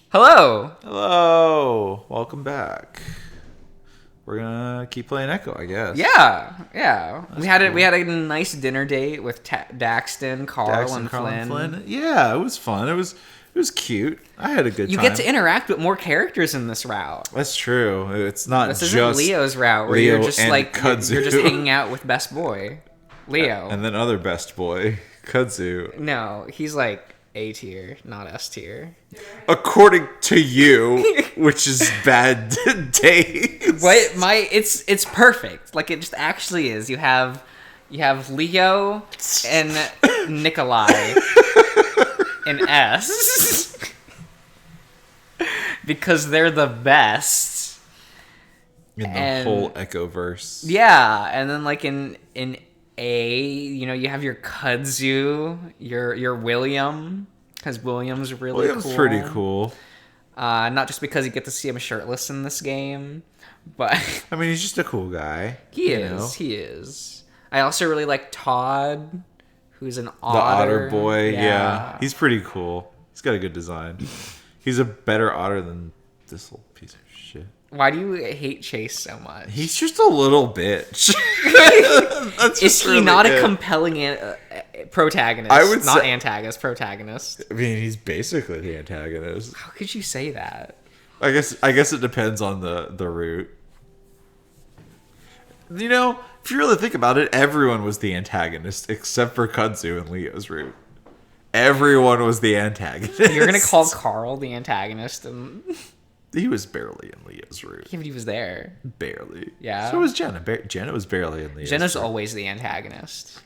Hello. Hello. Welcome back. We're gonna keep playing Echo, I guess. Yeah. That's We had cool. a nice dinner date with Daxton, Carl, and Flynn. Yeah, it was fun. It was cute. I had a good You time. get to interact with more characters in this route. That's true. It's not This just isn't Leo's route where Leo you're just and like Kudzu. you're just hanging out with best boy, Leo. And then other best boy, Kudzu. No, he's like A tier, not S tier. According to you, which is bad taste. It's perfect. Like it just actually is. You have Leo and Nikolai in S because they're the best In the whole Echoverse. Yeah, and then like in A, you have your Kudzu, your William, because William's really William's cool. pretty cool. Not just because you get to see him shirtless in this game, but I mean, he's just a cool guy. he is. I also really like Todd, who's an otter. The otter boy, yeah. He's pretty cool. He's got a good design. He's a better otter than this little piece of shit. Why do you hate Chase so much? He's just a little bitch. Is he not a compelling protagonist? I would not say, antagonist, protagonist. I mean, he's basically the antagonist. How could you say that? I guess it depends on the route. You know, if you really think about it, everyone was the antagonist except for Kudzu and Leo's route. Everyone was the antagonist. You're gonna call Carl the antagonist, and he was barely in Leo's route. yeah, but he was there. Barely. Yeah. So was Jenna. Jenna was barely in Leo's Jenna's route. always the antagonist.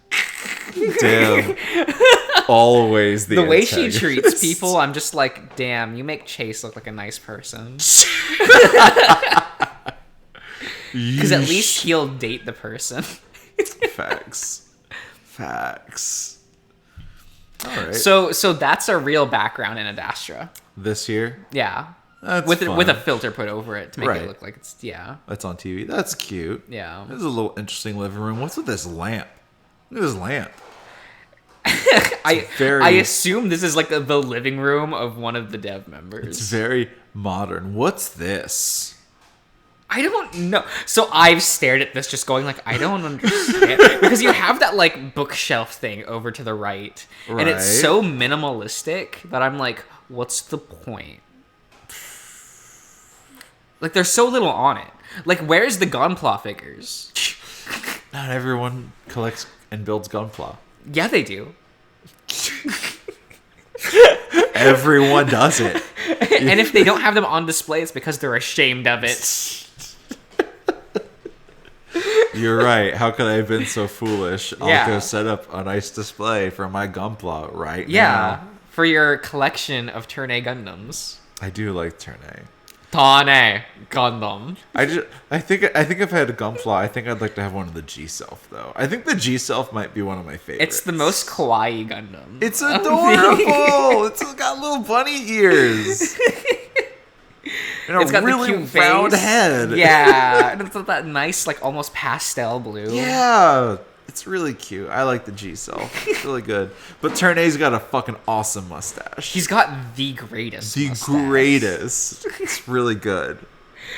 Damn. Always the way she antagonist. treats people, I'm just like, damn, you make Chase look like a nice person. Because at least he'll date the person. Facts. All right. So that's a real background in Adastra. This year, Yeah. that's with fun. with a filter put over it to make Right. it look like it's That's on TV. That's cute. Yeah. This is a little interesting living room. What's with this lamp? Look at this lamp. I assume this is like the living room of one of the dev members. It's very modern. What's this? I don't know. So I've stared at this just going like, I don't understand. Because you have that like bookshelf thing over to the right. And it's Right. so minimalistic that I'm like, what's the point? Like there's so little on it. Like where's the Gunpla figures? Not everyone collects and builds Gunpla. Yeah, they do. Everyone does it. And if they don't have them on display, it's because they're ashamed of it. You're right. How could I have been so foolish? I'll Yeah. go set up a nice display for my Gunpla right Yeah. now. For your collection of Turn A Gundams. I do like Turn A. Turn A Gundam. I think if I had a Gunpla, I think I'd like to have one of the G Self though. I think the G Self might be one of my favorites. It's the most kawaii Gundam. It's adorable. It's got little bunny ears. And It's got really the cute round face. head. Yeah, and it's got that nice, like almost pastel blue. Yeah. It's really cute. I like the G Self. It's really good. But Turn A's got a fucking awesome mustache. He's got the greatest. the mustache. greatest. It's really good.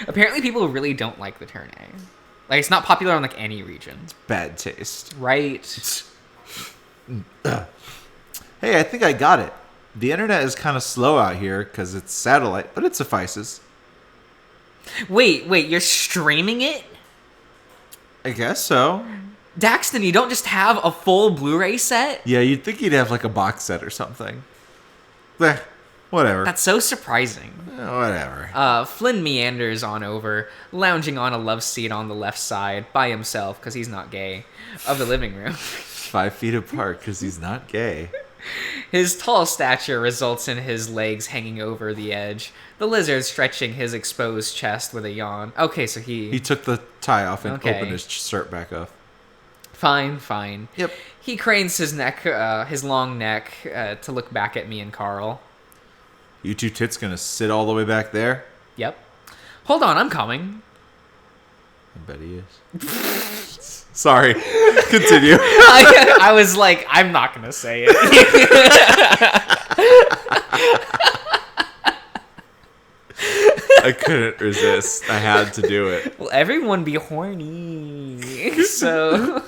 Apparently, people really don't like the Turn A. Like, it's not popular in like any region. Bad taste. Right. Hey, I think I got it. The internet is kind of slow out here because it's satellite, but it suffices. Wait, you're streaming it? I guess so. Daxton, you don't just have a full Blu-ray set? Yeah, you'd think he'd have like a box set or something. Eh, whatever. That's so surprising. Whatever. Flynn meanders on over, lounging on a love seat on the left side by himself, because he's not gay, of the living room. 5 feet apart because he's not gay. His tall stature results in his legs hanging over the edge, the lizard stretching his exposed chest with a yawn. Okay, so He took the tie off and Okay. opened his shirt back up. Fine. Yep. He cranes his neck, his long neck, to look back at me and Carl. You two tits gonna sit all the way back there? Yep. Hold on, I'm coming. I bet he is. Sorry. Continue. I was like, I'm not gonna say it. I couldn't resist. I had to do it. Well, everyone be horny. So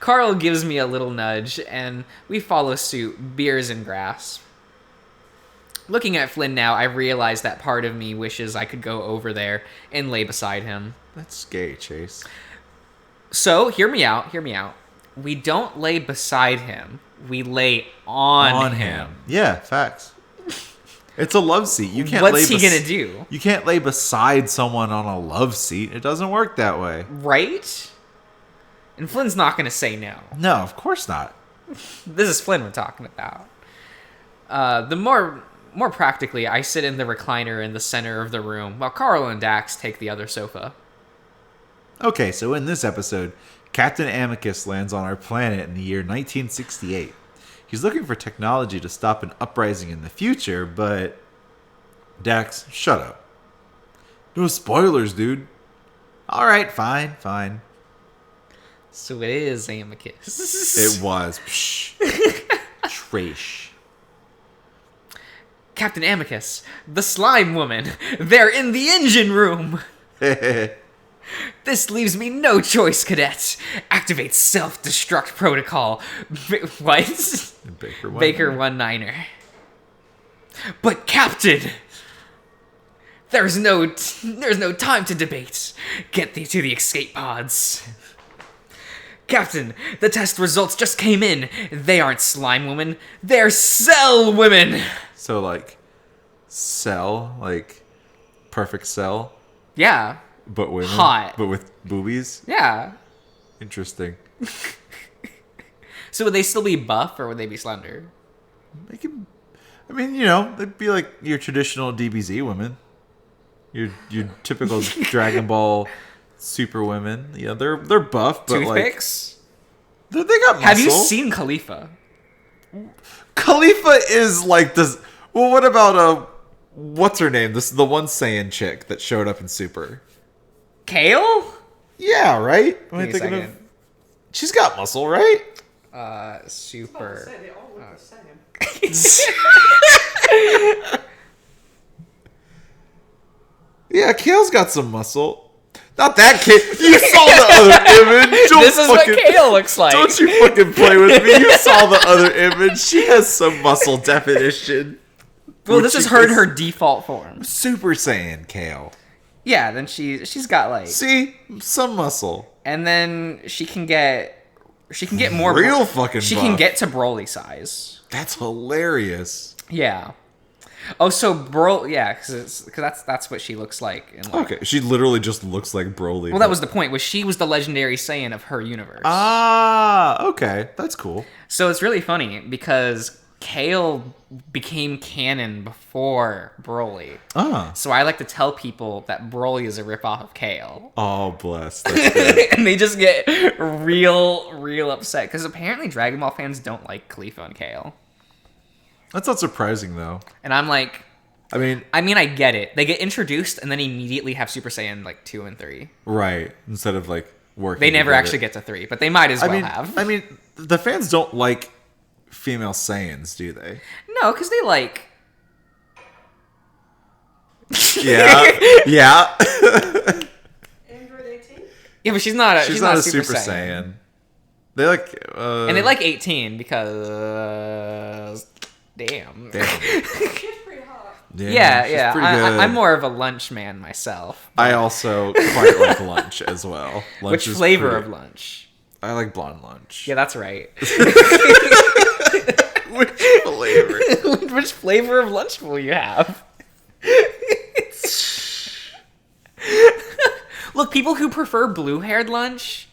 Carl gives me a little nudge, and we follow suit, beers and grass. Looking at Flynn now, I realize that part of me wishes I could go over there and lay beside him. That's gay, Chase. So, hear me out. We don't lay beside him. We lay on him. Yeah, facts. It's a love seat. You can't. What's he gonna do? You can't lay beside someone on a love seat. It doesn't work that way. Right? And Flynn's not gonna say no. No, of course not. This is Flynn we're talking about. The more practically, I sit in the recliner in the center of the room, while Carl and Dax take the other sofa. Okay, so in this episode, Captain Amicus lands on our planet in the year 1968. He's looking for technology to stop an uprising in the future, but... Dax, shut up. No spoilers, dude. Alright, fine. So it is Amicus. It was. Psh. Trash. Captain Amicus, the slime woman, they're in the engine room. This leaves me no choice, cadet. Activate self-destruct protocol. What? Baker 19er. But Captain, there's no time to debate. Get thee to the escape pods. Captain, the test results just came in. They aren't slime women. They're cell women. So, like, cell? Like, perfect cell? Yeah. But women? Hot. But with boobies? Yeah. Interesting. So would they still be buff or would they be slender? They can... I mean, you know, they'd be like your traditional DBZ women. Your typical Dragon Ball super women. Yeah, they're buff, but Toothpicks? like... They got muscle. Have you seen Khalifa? Khalifa is like this... Well, what about, what's her name? This is the one Saiyan chick that showed up in Super. Kale? Yeah, right? Am I Give me a thinking of... second. She's got muscle, right? Super. They all look the same. Yeah, Kale's got some muscle. Not that kid. You saw the other image. This is what Kale looks like. Don't you fucking play with me. You saw the other image. She has some muscle definition. Well, this is her default form. Super Saiyan Kale. Yeah, then she's got like... See? Some muscle. And then she can get more... Real fucking She buff. can get to Broly size. That's hilarious. Yeah. Oh, so Broly... Yeah, because that's what she looks like. In like, Okay, she literally just looks like Broly. well, that was the point, was she was the legendary Saiyan of her universe. Ah, okay. That's cool. So it's really funny because Kale became canon before Broly. Ah. So I like to tell people that Broly is a ripoff of Kale. Oh, bless. That's good. And they just get real upset. Because apparently Dragon Ball fans don't like Khalifa and Kale. That's not surprising, though. And I'm like... I mean, I get it. They get introduced and then immediately have Super Saiyan like 2 and 3. right. Instead of, like, working They never together. actually get to 3, but they might as well have. I mean, the fans don't like female Saiyans, do they? No, because they like... Yeah. Yeah. Android 18? Yeah, but she's not a, She's not a Super Saiyan. They like... And they like 18 because... Damn. She's pretty hot. Yeah, she's yeah. pretty good. I'm more of a lunch man myself. I also quite like lunch as well. Lunch Which is flavor pretty- of lunch? I like blonde lunch. Yeah, that's right. Which flavor? Which flavor of lunch will you have? Look, people who prefer blue-haired lunch,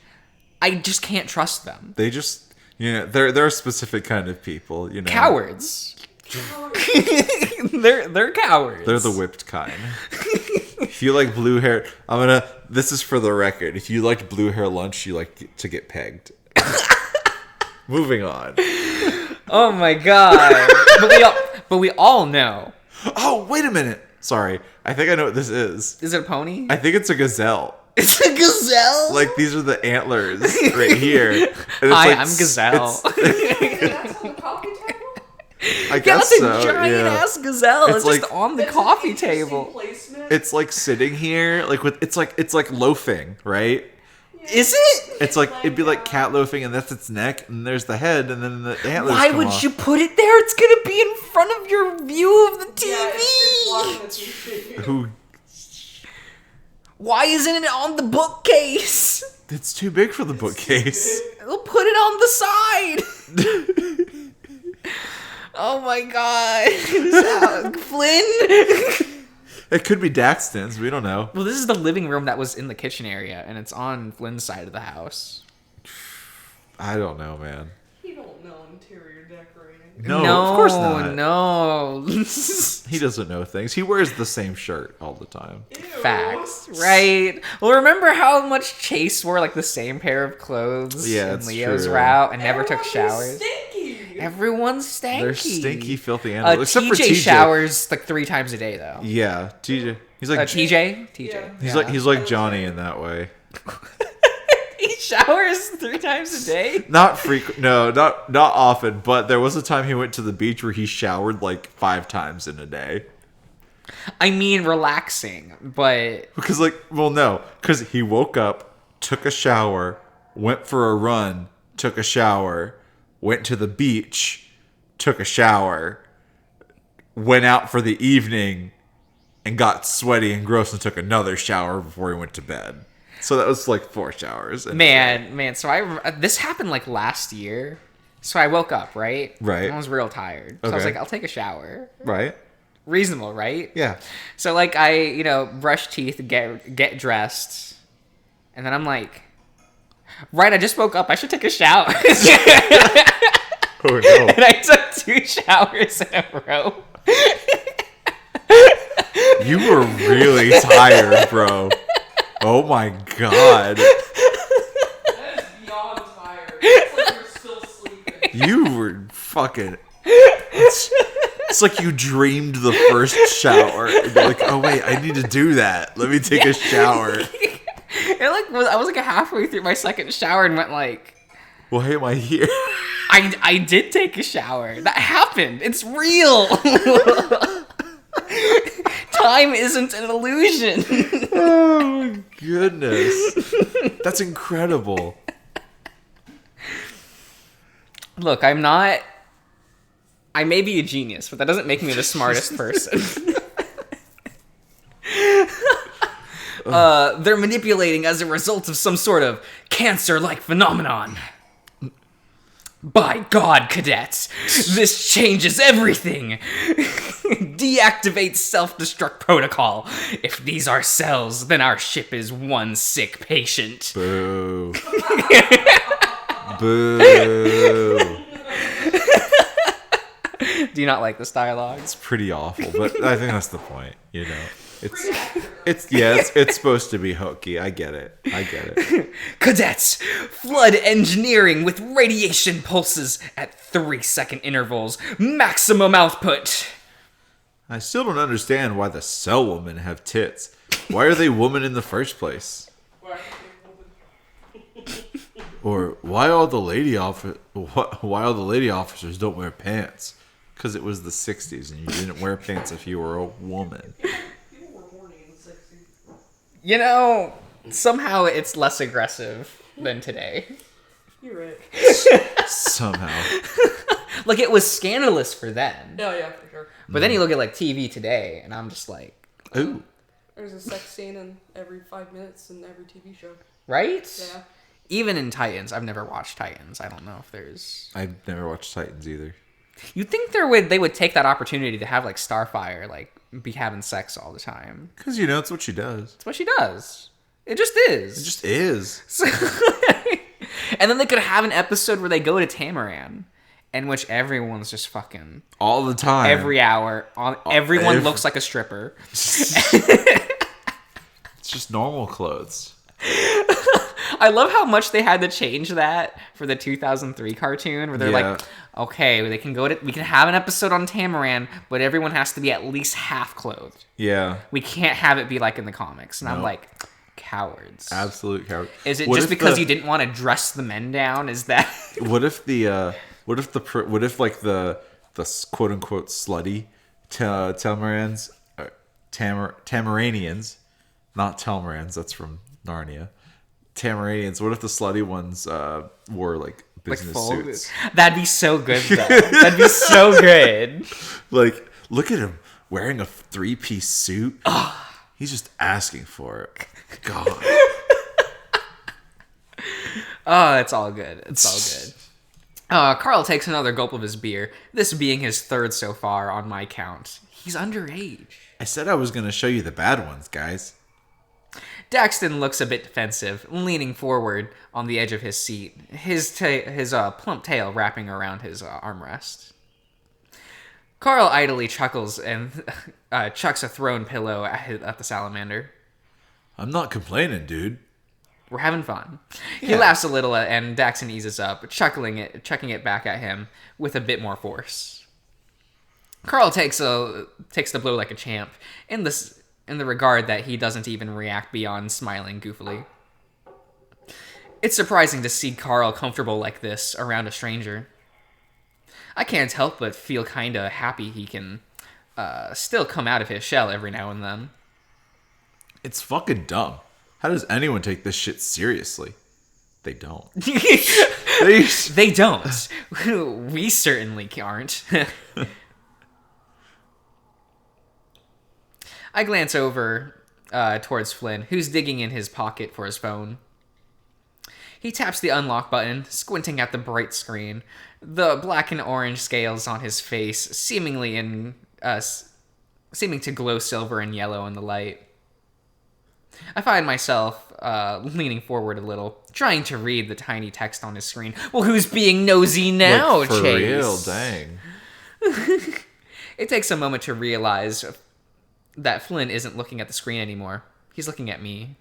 I just can't trust them. They just, you know, they're a specific kind of people, you know. Cowards. they're cowards. They're the whipped kind. If you like blue hair, this is for the record. If you liked blue hair lunch, you like to get pegged. Moving on. Oh my god. but we all know. Oh, wait a minute. Sorry. I think I know what this is. Is it a pony? I think it's a gazelle. It's a gazelle? Like, these are the antlers right here. And it's Hi, like, I'm Gazelle. That's on the coffee table? I guess that's so. a giant ass gazelle. It's like, just on the That's coffee an interesting table. placement. It's like sitting here, like with it's like loafing, right? Is it? It's like it'd be like cat loafing, and that's its neck, and there's the head, and then the antlers. Why come would off. you put it there? It's gonna be in front of your view of the TV. Yeah, it's blocking the TV. Who? Why isn't it on the bookcase? It's too big for the bookcase. We'll put it on the side. Oh my god. Flynn? It could be Daxton's. We don't know. Well, this is the living room that was in the kitchen area, and it's on Flynn's side of the house. I don't know, man. You don't know interior decorating. No, of course not. No. He doesn't know things. He wears the same shirt all the time. Ew. Facts, right? Well, remember how much Chase wore like the same pair of clothes Yeah, in it's Leo's true. route and never took Everyone's showers? Stinky. Everyone's stanky. They're stinky, filthy animals. Except for TJ TJ. showers like 3 times a day though. Yeah, TJ. He's like TJ? Yeah. he's like Johnny in that way. He showers 3 times a day. Not frequent. No, not often. But there was a time he went to the beach where he showered like 5 times in a day. I mean, relaxing, but Because because he woke up, took a shower, went for a run, took a shower, went to the beach, took a shower, went out for the evening, and got sweaty and gross and took another shower before he went to bed. So that was like 4 showers. man. So this happened like last year. So I woke up, right? Right. I was real tired. So I was Okay. like, I'll take a shower. Right? Reasonable, right? Yeah. So like I, brush teeth, get dressed, and then I'm like, right, I just woke up. I should take a shower. Oh no. And I took 2 showers in a row. You were really tired, bro. Oh my god. That is beyond tired. It's like you're still sleeping. You were fucking... It's like you dreamed the first shower. And you're like, oh wait, I need to do that. Let me take a shower. I was like halfway through my second shower and went like, Why am I here? I did take a shower. That happened. It's real. Time isn't an illusion. Oh my goodness. That's incredible. Look, I may be a genius, but that doesn't make me the smartest person. They're manipulating as a result of some sort of cancer-like phenomenon. By God, cadets, this changes everything. Deactivate self-destruct protocol. If these are cells, then our ship is one sick patient. Boo. Boo. Do you not like this dialogue? It's pretty awful, but I think that's the point, It's supposed to be hokey. I get it. Cadets, flood engineering with radiation pulses at 3-second intervals. Maximum output. I still don't understand why the cell women have tits. Why are they women in the first place? Or why all the lady officers don't wear pants? Because it was the 60s and you didn't wear pants if you were a woman. People were horny in the 60s. Somehow it's less aggressive than today. You're right. Somehow. Like, it was scandalous for then. Oh, yeah, for sure. But then you look at, like, TV today, and I'm just like, Ooh. There's a sex scene in every 5 minutes in every TV show. right? Yeah. Even in Titans, I've never watched Titans. I don't know if there's... I've never watched Titans either. You'd think they would take that opportunity to have, like, Starfire, like, be having sex all the time. Because, it's what she does. That's what she does. It just is. It just is. And then they could have an episode where they go to Tamaran, in which everyone's just fucking... All the time. Every hour. Everyone looks like a stripper. It's just normal clothes. I love how much they had to change that for the 2003 cartoon, where they're like, okay, we can have an episode on Tamaran, but everyone has to be at least half clothed. Yeah. We can't have it be like in the comics. And I'm like, cowards. Absolute coward. Is it just because you didn't want to dress the men down? Is that... What if the the quote-unquote slutty Tamarans, Tamaranians, not Telmarans, that's from Narnia. Tamaranians, what if the slutty ones wore like business suits? That'd be so good, though. That'd be so good. Like, look at him wearing a 3-piece suit. He's just asking for it. God. Oh, it's all good. It's all good. Carl takes another gulp of his beer, this being his third so far on my count. He's underage. I said I was going to show you the bad ones, guys. Daxton looks a bit defensive, leaning forward on the edge of his seat, his plump tail wrapping around his armrest. Carl idly chuckles and chucks a thrown pillow at the salamander. I'm not complaining, dude. We're having fun. Yeah. He laughs a little, and Daxton eases up, chucking it back at him with a bit more force. Carl takes the blow like a champ, in the regard that he doesn't even react beyond smiling goofily. It's surprising to see Carl comfortable like this around a stranger. I can't help but feel kinda happy he can still come out of his shell every now and then. It's fucking dumb. How does anyone take this shit seriously? They don't. They don't. We certainly aren't. I glance over towards Flynn, who's digging in his pocket for his phone. He taps the unlock button, squinting at the bright screen, the black and orange scales on his face seeming to glow silver and yellow in the light. I find myself leaning forward a little, trying to read the tiny text on his screen. Well, who's being nosy now, like, for Chase? real, dang. It takes a moment to realize that Flynn isn't looking at the screen anymore. He's looking at me.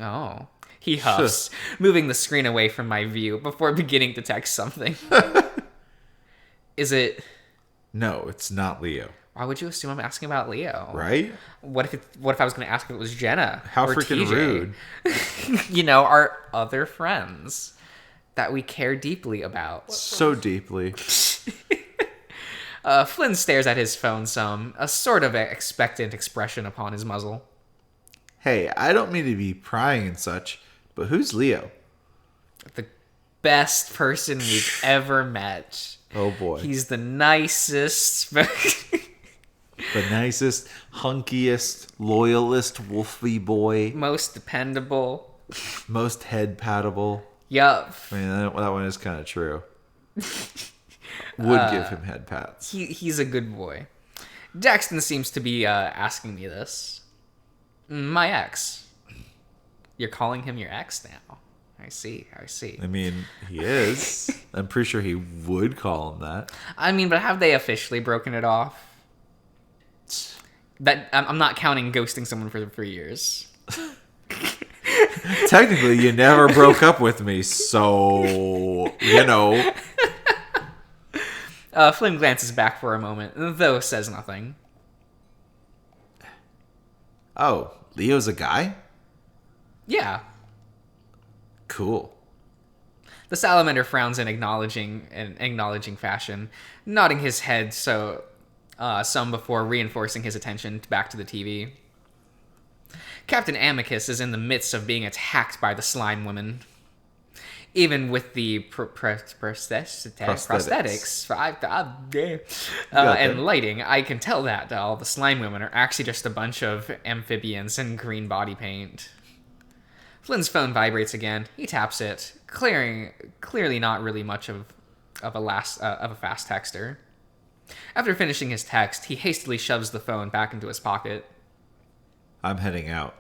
Oh. He huffs, moving the screen away from my view before beginning to text something. Is it... No, it's not Leo. Why would you assume I'm asking about Leo? Right? What if I was going to ask if it was Jenna? How or freaking TJ? rude. Our other friends that we care deeply about. So deeply. Flynn stares at his phone a sort of expectant expression upon his muzzle. Hey, I don't mean to be prying and such, but who's Leo? The best person we've ever met. Oh boy. He's the nicest. The nicest, hunkiest, loyalist, wolfy boy. Most dependable. Most head pattable. Yup. I mean, that one is kind of true. Would give him head pats. He's a good boy. Daxton seems to be asking me this. My ex. You're calling him your ex now. I see. I mean, he is. I'm pretty sure he would call him that. I mean, but have they officially broken it off? That I'm not counting ghosting someone for 3 years. Technically, you never broke up with me, so, you know. Flynn glances back for a moment, though says nothing. Oh, Leo's a guy? Yeah. Cool. The salamander frowns in acknowledging fashion, nodding his head some before reinforcing his attention back to the TV. Captain Amicus is in the midst of being attacked by the slime women. Even with the prosthetics and lighting, I can tell that all the slime women are actually just a bunch of amphibians in green body paint. Flynn's phone vibrates again. He taps it, clearly not really much of a fast texter. After finishing his text, he hastily shoves the phone back into his pocket. I'm heading out.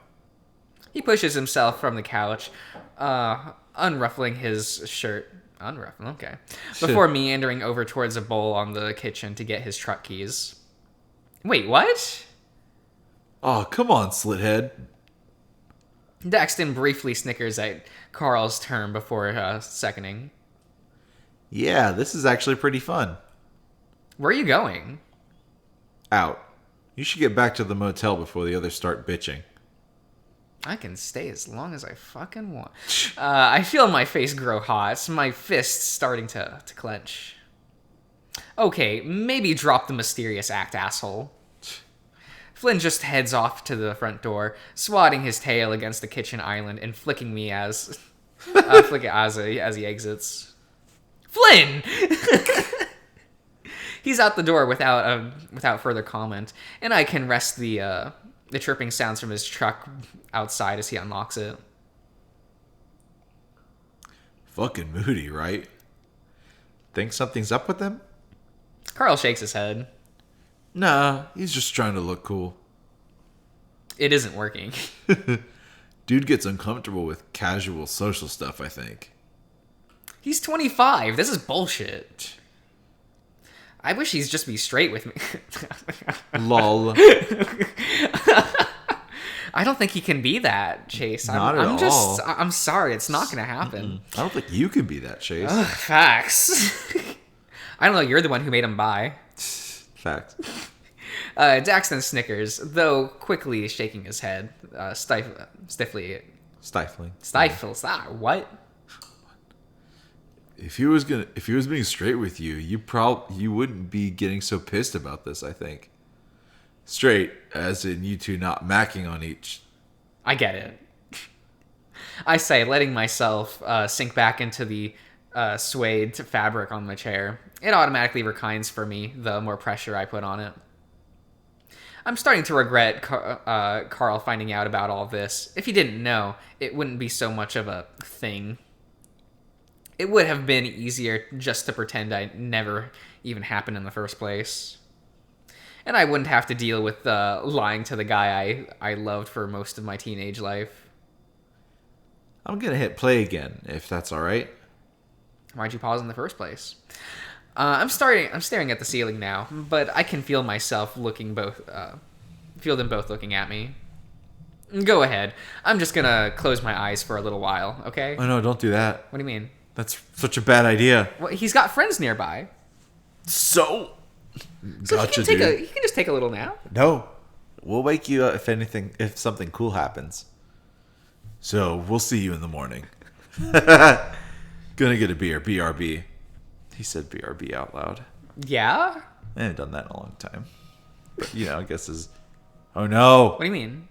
He pushes himself from the couch, unruffling his shirt. Okay. Before meandering over towards a bowl on the kitchen to get his truck keys. Wait, what? Oh, come on, Slithead. Daxton briefly snickers at Carl's term before seconding. Yeah, this is actually pretty fun. Where are you going? Out. You should get back to the motel before the others start bitching. I can stay as long as I fucking want. I feel my face grow hot, my fists starting to clench. Okay, maybe drop the mysterious act, asshole. Flynn just heads off to the front door, swatting his tail against the kitchen island and flicking me as as he exits. Flynn! He's out the door without further comment, and I can rest the chirping sounds from his truck outside as he unlocks it. Fucking moody, right? Think something's up with him? Carl shakes his head. Nah, he's just trying to look cool. It isn't working. Dude gets uncomfortable with casual social stuff, I think. He's 25. This is bullshit. I wish he'd just be straight with me. Lol. I don't think he can be that, Chase. Not at all. I'm sorry. It's not going to happen. I don't think you can be that, Chase. Ugh, facts. I don't know. You're the one who made him bi. Facts. Daxton snickers, though quickly shaking his head, stiffly. Stifling. Stifles. What? If he was being straight with you, you wouldn't be getting so pissed about this, I think. Straight, as in you two not macking on each. I get it. I say, letting myself sink back into the suede fabric on my chair. It automatically reclines for me the more pressure I put on it. I'm starting to regret Carl finding out about all this. If he didn't know, it wouldn't be so much of a thing. It would have been easier just to pretend I never even happened in the first place. And I wouldn't have to deal with lying to the guy I loved for most of my teenage life. I'm gonna hit play again, if that's alright. Why'd you pause in the first place? I'm staring at the ceiling now, but I can feel myself feel them both looking at me. Go ahead. I'm just gonna close my eyes for a little while, okay? Oh no, don't do that. What do you mean? That's such a bad idea. Well, he's got friends nearby. So Gotcha, he can just take a little nap. No. We'll wake you up if something cool happens. So, we'll see you in the morning. Gonna get a beer, BRB. He said BRB out loud. Yeah? I haven't done that in a long time. But, I guess oh no! What do you mean?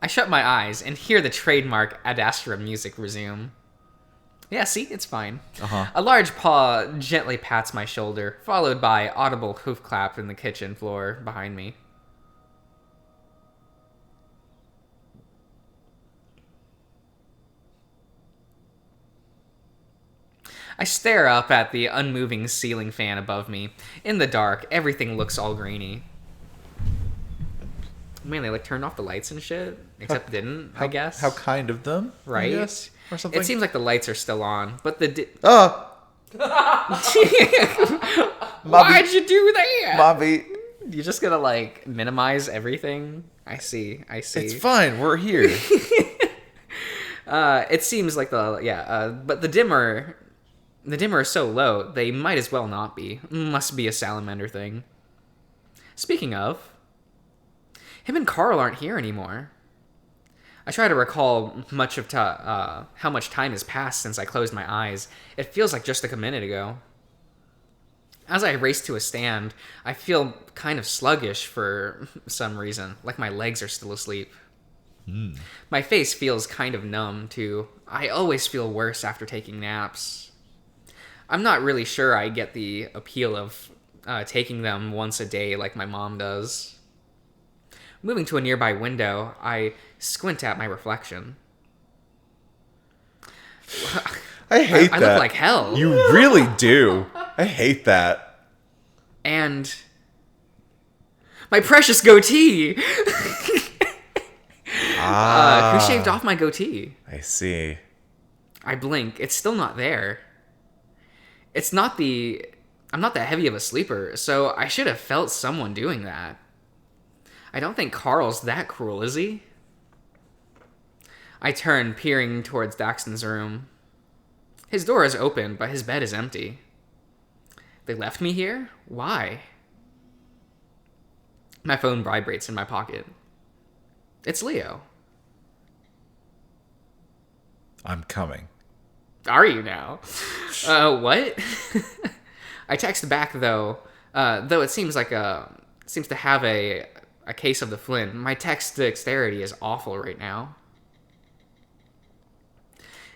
I shut my eyes and hear the trademark Ad Astra music resume. Yeah, see? It's fine. Uh-huh. A large paw gently pats my shoulder, followed by audible hoof clap in the kitchen floor behind me. I stare up at the unmoving ceiling fan above me. In the dark, everything looks all grainy. Man, they turned off the lights and shit. Except didn't, I guess. How kind of them, right? Yes, or something. It seems like the lights are still on, but the... Why'd you do that? Bobby. You're just gonna, minimize everything? I see. It's fine, we're here. It seems like but the dimmer is so low, they might as well not be. Must be a salamander thing. Speaking of, him and Carl aren't here anymore. I try to recall how much time has passed since I closed my eyes. It feels like just a minute ago. As I race to a stand, I feel kind of sluggish for some reason, like my legs are still asleep. My face feels kind of numb, too. I always feel worse after taking naps. I'm not really sure I get the appeal of taking them once a day like my mom does. Moving to a nearby window, I squint at my reflection. I hate that. I look like hell. You really do. I hate that. And my precious goatee. Who shaved off my goatee? I see. I blink. It's still not there. I'm not that heavy of a sleeper, so I should have felt someone doing that. I don't think Carl's that cruel, is he? I turn, peering towards Daxton's room. His door is open, but his bed is empty. They left me here? Why? My phone vibrates in my pocket. It's Leo. I'm coming. Are you now? What? I text back though it seems to have a case of the Flynn. My text dexterity is awful right now.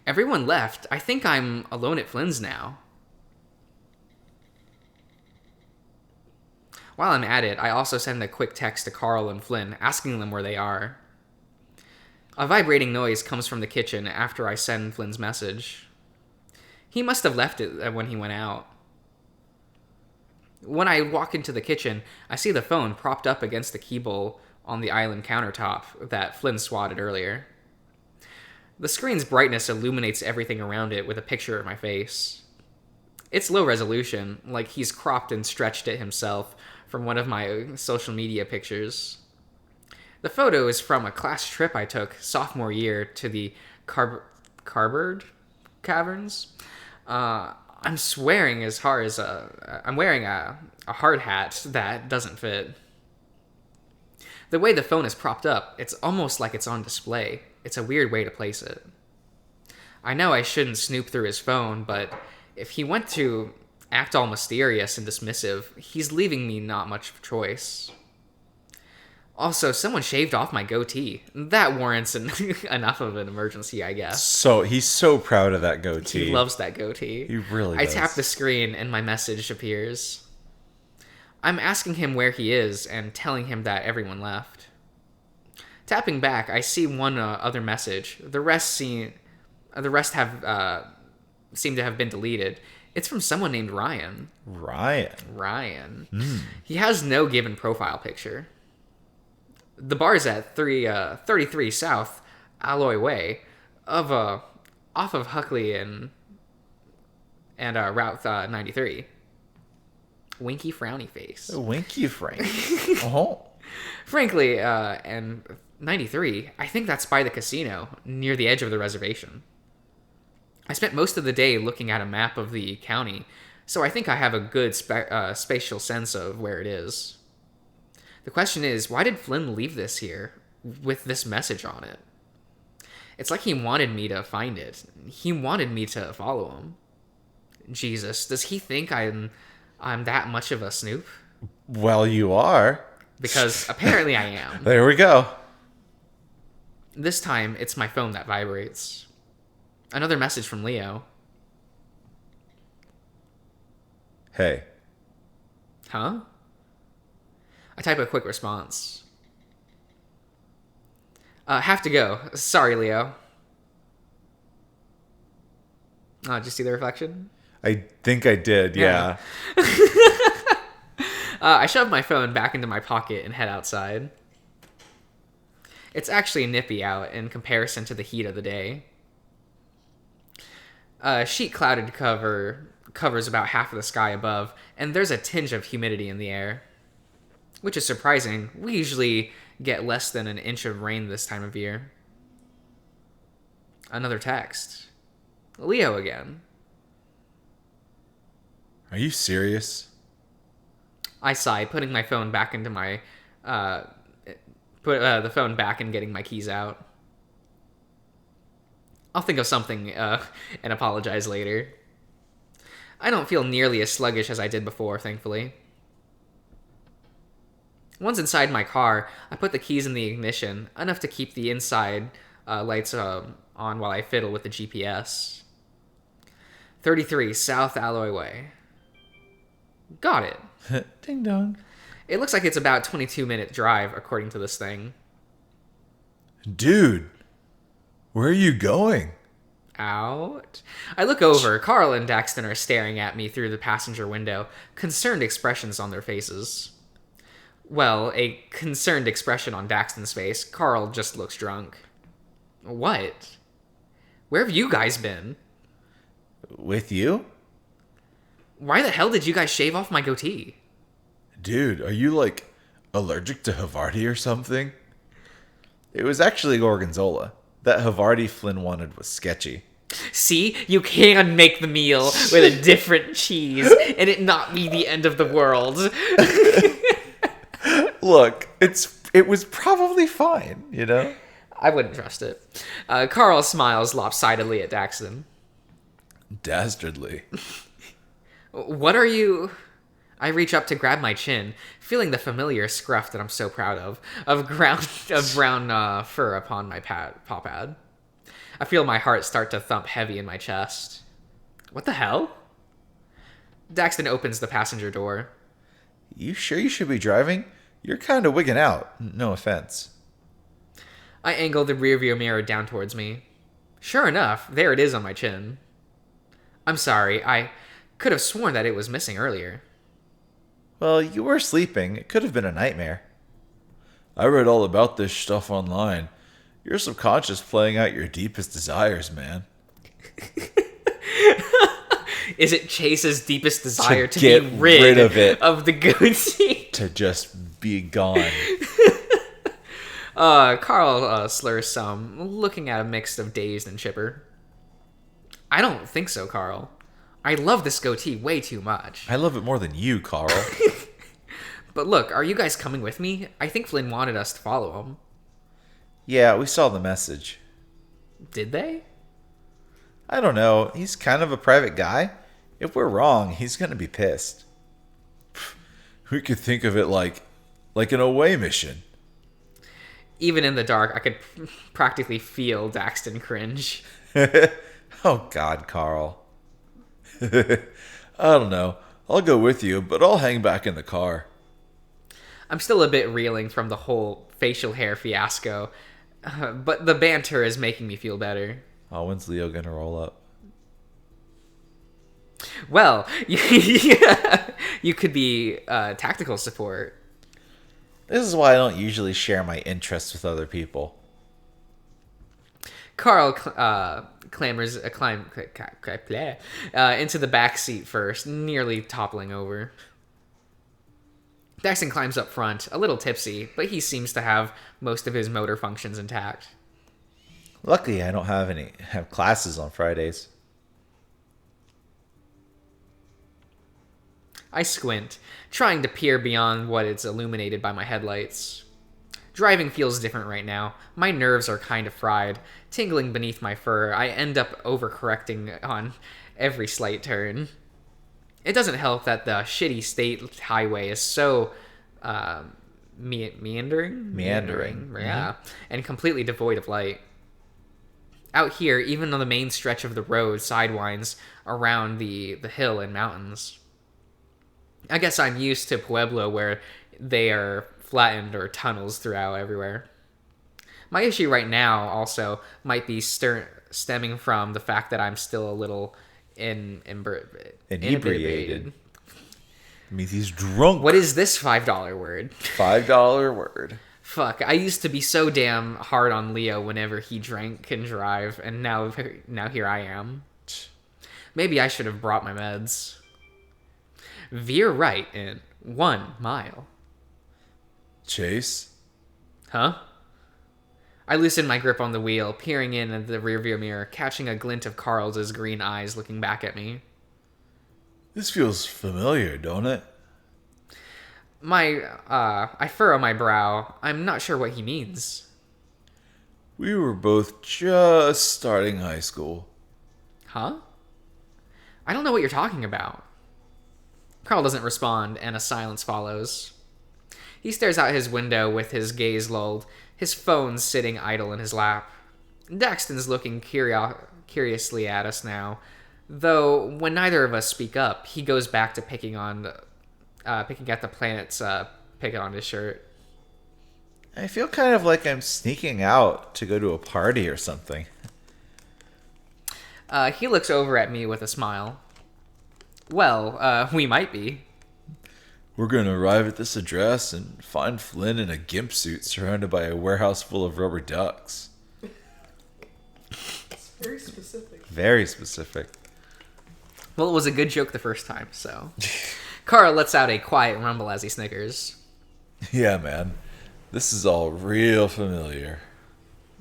Everyone left. I think I'm alone at Flynn's now. While I'm at it, I also send a quick text to Carl and Flynn, asking them where they are. A vibrating noise comes from the kitchen after I send Flynn's message. He must have left it when he went out. When I walk into the kitchen, I see the phone propped up against the keyboard on the island countertop that Flynn swatted earlier. The screen's brightness illuminates everything around it with a picture of my face. It's low resolution, like he's cropped and stretched it himself from one of my social media pictures. The photo is from a class trip I took sophomore year to the Carbird Caverns. I'm swearing as hard as I'm wearing a hard hat that doesn't fit. The way the phone is propped up, it's almost like it's on display. It's a weird way to place it. I know I shouldn't snoop through his phone, but if he went to act all mysterious and dismissive, he's leaving me not much of a choice. Also, someone shaved off my goatee. That warrants enough of an emergency, I guess. So he's so proud of that goatee. He loves that goatee. He really does. I tap the screen and my message appears. I'm asking him where he is and telling him that everyone left. Tapping back, I see one other message. The rest seem to have been deleted. It's from someone named Ryan. Ryan. He has no given profile picture. The bar's at 33 South Alloy Way, off of Huckley and Route 93. Winky frowny face. A winky Frank. Oh. Frankly, and 93, I think that's by the casino, near the edge of the reservation. I spent most of the day looking at a map of the county, so I think I have a good spatial sense of where it is. The question is, why did Flynn leave this here with this message on it? It's like he wanted me to find it. He wanted me to follow him. Jesus, does he think I'm that much of a snoop? Well, you are. Because apparently I am. There we go. This time, it's my phone that vibrates. Another message from Leo. Hey. Huh? I type a quick response. Have to go. Sorry, Leo. Did you see the reflection? I think I did, yeah. I shove my phone back into my pocket and head outside. It's actually nippy out in comparison to the heat of the day. Sheet clouded covers about half of the sky above, and there's a tinge of humidity in the air. Which is surprising. We usually get less than an inch of rain this time of year. Another text. Leo again. Are you serious? I sigh, putting my phone back into my... the phone back and getting my keys out. I'll think of something and apologize later. I don't feel nearly as sluggish as I did before, thankfully. Once inside my car, I put the keys in the ignition, enough to keep the inside lights on while I fiddle with the GPS. 33 South Alloy Way. Got it. Ding dong. It looks like it's about 22-minute drive, according to this thing. Dude, where are you going? Out. I look over. Carl and Daxton are staring at me through the passenger window, concerned expressions on their faces. Well, a concerned expression on Daxton's face. Carl just looks drunk. What? Where have you guys been? With you? Why the hell did you guys shave off my goatee? Dude, are you, like, allergic to Havarti or something? It was actually Gorgonzola. That Havarti Flynn wanted was sketchy. See? You can make the meal with a different cheese and it not be the end of the world. Look, it was probably fine, you know? I wouldn't trust it. Carl smiles lopsidedly at Daxton. Dastardly. What are you... I reach up to grab my chin, feeling the familiar scruff that I'm so proud of brown fur upon my paw pad. I feel my heart start to thump heavy in my chest. What the hell? Daxton opens the passenger door. You sure you should be driving? You're kind of wigging out. No offense. I angle the rearview mirror down towards me. Sure enough, there it is on my chin. I'm sorry, I could have sworn that it was missing earlier. Well, you were sleeping. It could have been a nightmare. I read all about this stuff online. Your subconscious playing out your deepest desires, man. Is it Chase's deepest desire to get be rid of it. Of the goatee? To just be gone. Carl slurs some, looking at a mix of dazed and chipper. I don't think so, Carl. I love this goatee way too much. I love it more than you, Carl. But look, are you guys coming with me? I think Flynn wanted us to follow him. Yeah, we saw the message. Did they? I don't know. He's kind of a private guy. If we're wrong, he's going to be pissed. We could think of it like an away mission. Even in the dark, I could practically feel Daxton cringe. Oh, God, Carl. I don't know. I'll go with you, but I'll hang back in the car. I'm still a bit reeling from the whole facial hair fiasco, but the banter is making me feel better. Oh, when's Leo gonna roll up? Well, you could be tactical support. This is why I don't usually share my interests with other people. Carl clambers into the back seat first, nearly toppling over. Daxton climbs up front, a little tipsy, but he seems to have most of his motor functions intact. Luckily, I don't have classes on Fridays. I squint, trying to peer beyond what is illuminated by my headlights. Driving feels different right now. My nerves are kind of fried, tingling beneath my fur. I end up overcorrecting on every slight turn. It doesn't help that the shitty state highway is so meandering, yeah, and completely devoid of light. Out here, even though the main stretch of the road sidewinds around the hill and mountains. I guess I'm used to Pueblo, where they are flattened or tunnels throughout everywhere. My issue right now also might be stemming from the fact that I'm still a little inebriated. It means he's drunk. What is this $5 word? $5 word. Fuck, I used to be so damn hard on Leo whenever he drank and drive, and now here I am. Maybe I should have brought my meds. Veer right in 1 mile. Chase? Huh? I loosen my grip on the wheel, peering in at the rearview mirror, catching a glint of Carl's green eyes looking back at me. This feels familiar, don't it? I furrow my brow. I'm not sure what he means. We were both just starting high school. Huh? I don't know what you're talking about. Carl doesn't respond, and a silence follows. He stares out his window with his gaze lulled, his phone sitting idle in his lap. Daxton's looking curiously at us now, though when neither of us speak up, he goes back to picking at the planet's picket on his shirt. I feel kind of like I'm sneaking out to go to a party or something. He looks over at me with a smile. Well, we might be. We're going to arrive at this address and find Flynn in a gimp suit surrounded by a warehouse full of rubber ducks. It's very specific. Very specific. Well, it was a good joke the first time, so. Carl lets out a quiet rumble as he snickers. Yeah, man. This is all real familiar.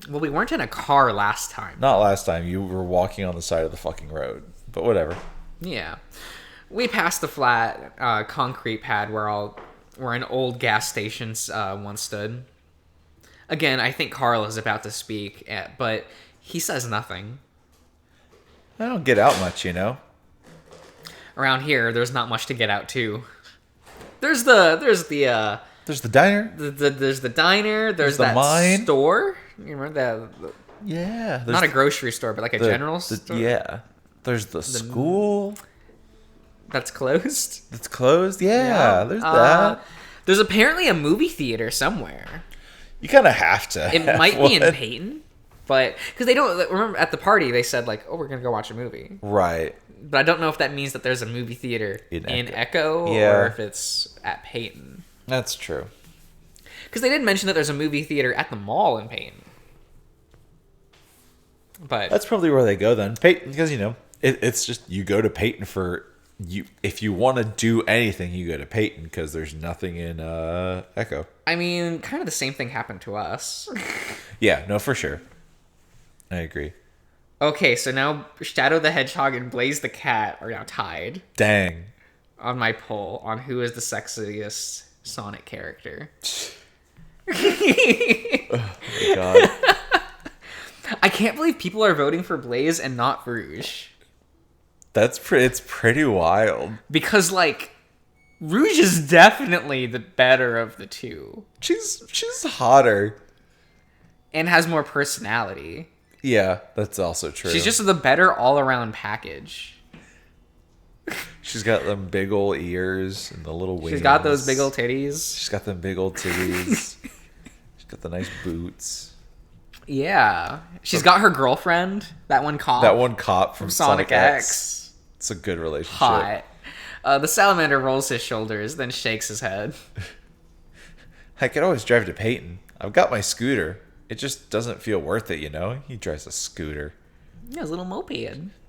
Well, we weren't in a car last time. Not last time. You were walking on the side of the fucking road. But whatever. Yeah. We passed the flat concrete pad where an old gas station once stood. Again, I think Carl is about to speak, but he says nothing. I don't get out much, you know. Around here, there's not much to get out to. There's the There's the diner. there's the diner. There's the that mine. store. You remember that? Yeah. Not a grocery store, but like a general store. Yeah. There's the school. That's closed. It's closed. Yeah. There's that. There's apparently a movie theater somewhere. You kind of have to. It might be in Peyton, but because they don't remember at the party they said like, "Oh, we're gonna go watch a movie." Right. But I don't know if that means that there's a movie theater in Echo or if it's at Peyton. That's true. Because they did mention that there's a movie theater at the mall in Peyton. But That's probably where they go then. Peyton, because it's just you go to Peyton for you. If you want to do anything, you go to Peyton because there's nothing in Echo. I mean, kind of the same thing happened to us. Yeah, no, for sure. I agree. Okay, so now Shadow the Hedgehog and Blaze the Cat are now tied Dang. on my poll on who is the sexiest Sonic character. Oh my god. I can't believe people are voting for Blaze and not Rouge. It's pretty wild. Because, like, Rouge is definitely the better of the two. She's hotter. And has more personality. Yeah, that's also true. She's just the better all-around package. She's got them big old ears and the little wings. She's got those big old titties. She's got them big old titties. She's got the nice boots. Yeah. She's got her girlfriend, that one cop. From Sonic X. It's a good relationship. Hot. The salamander rolls his shoulders, then shakes his head. I could always drive to Peyton. I've got my scooter. It just doesn't feel worth it, He drives a scooter. Yeah, his little moped.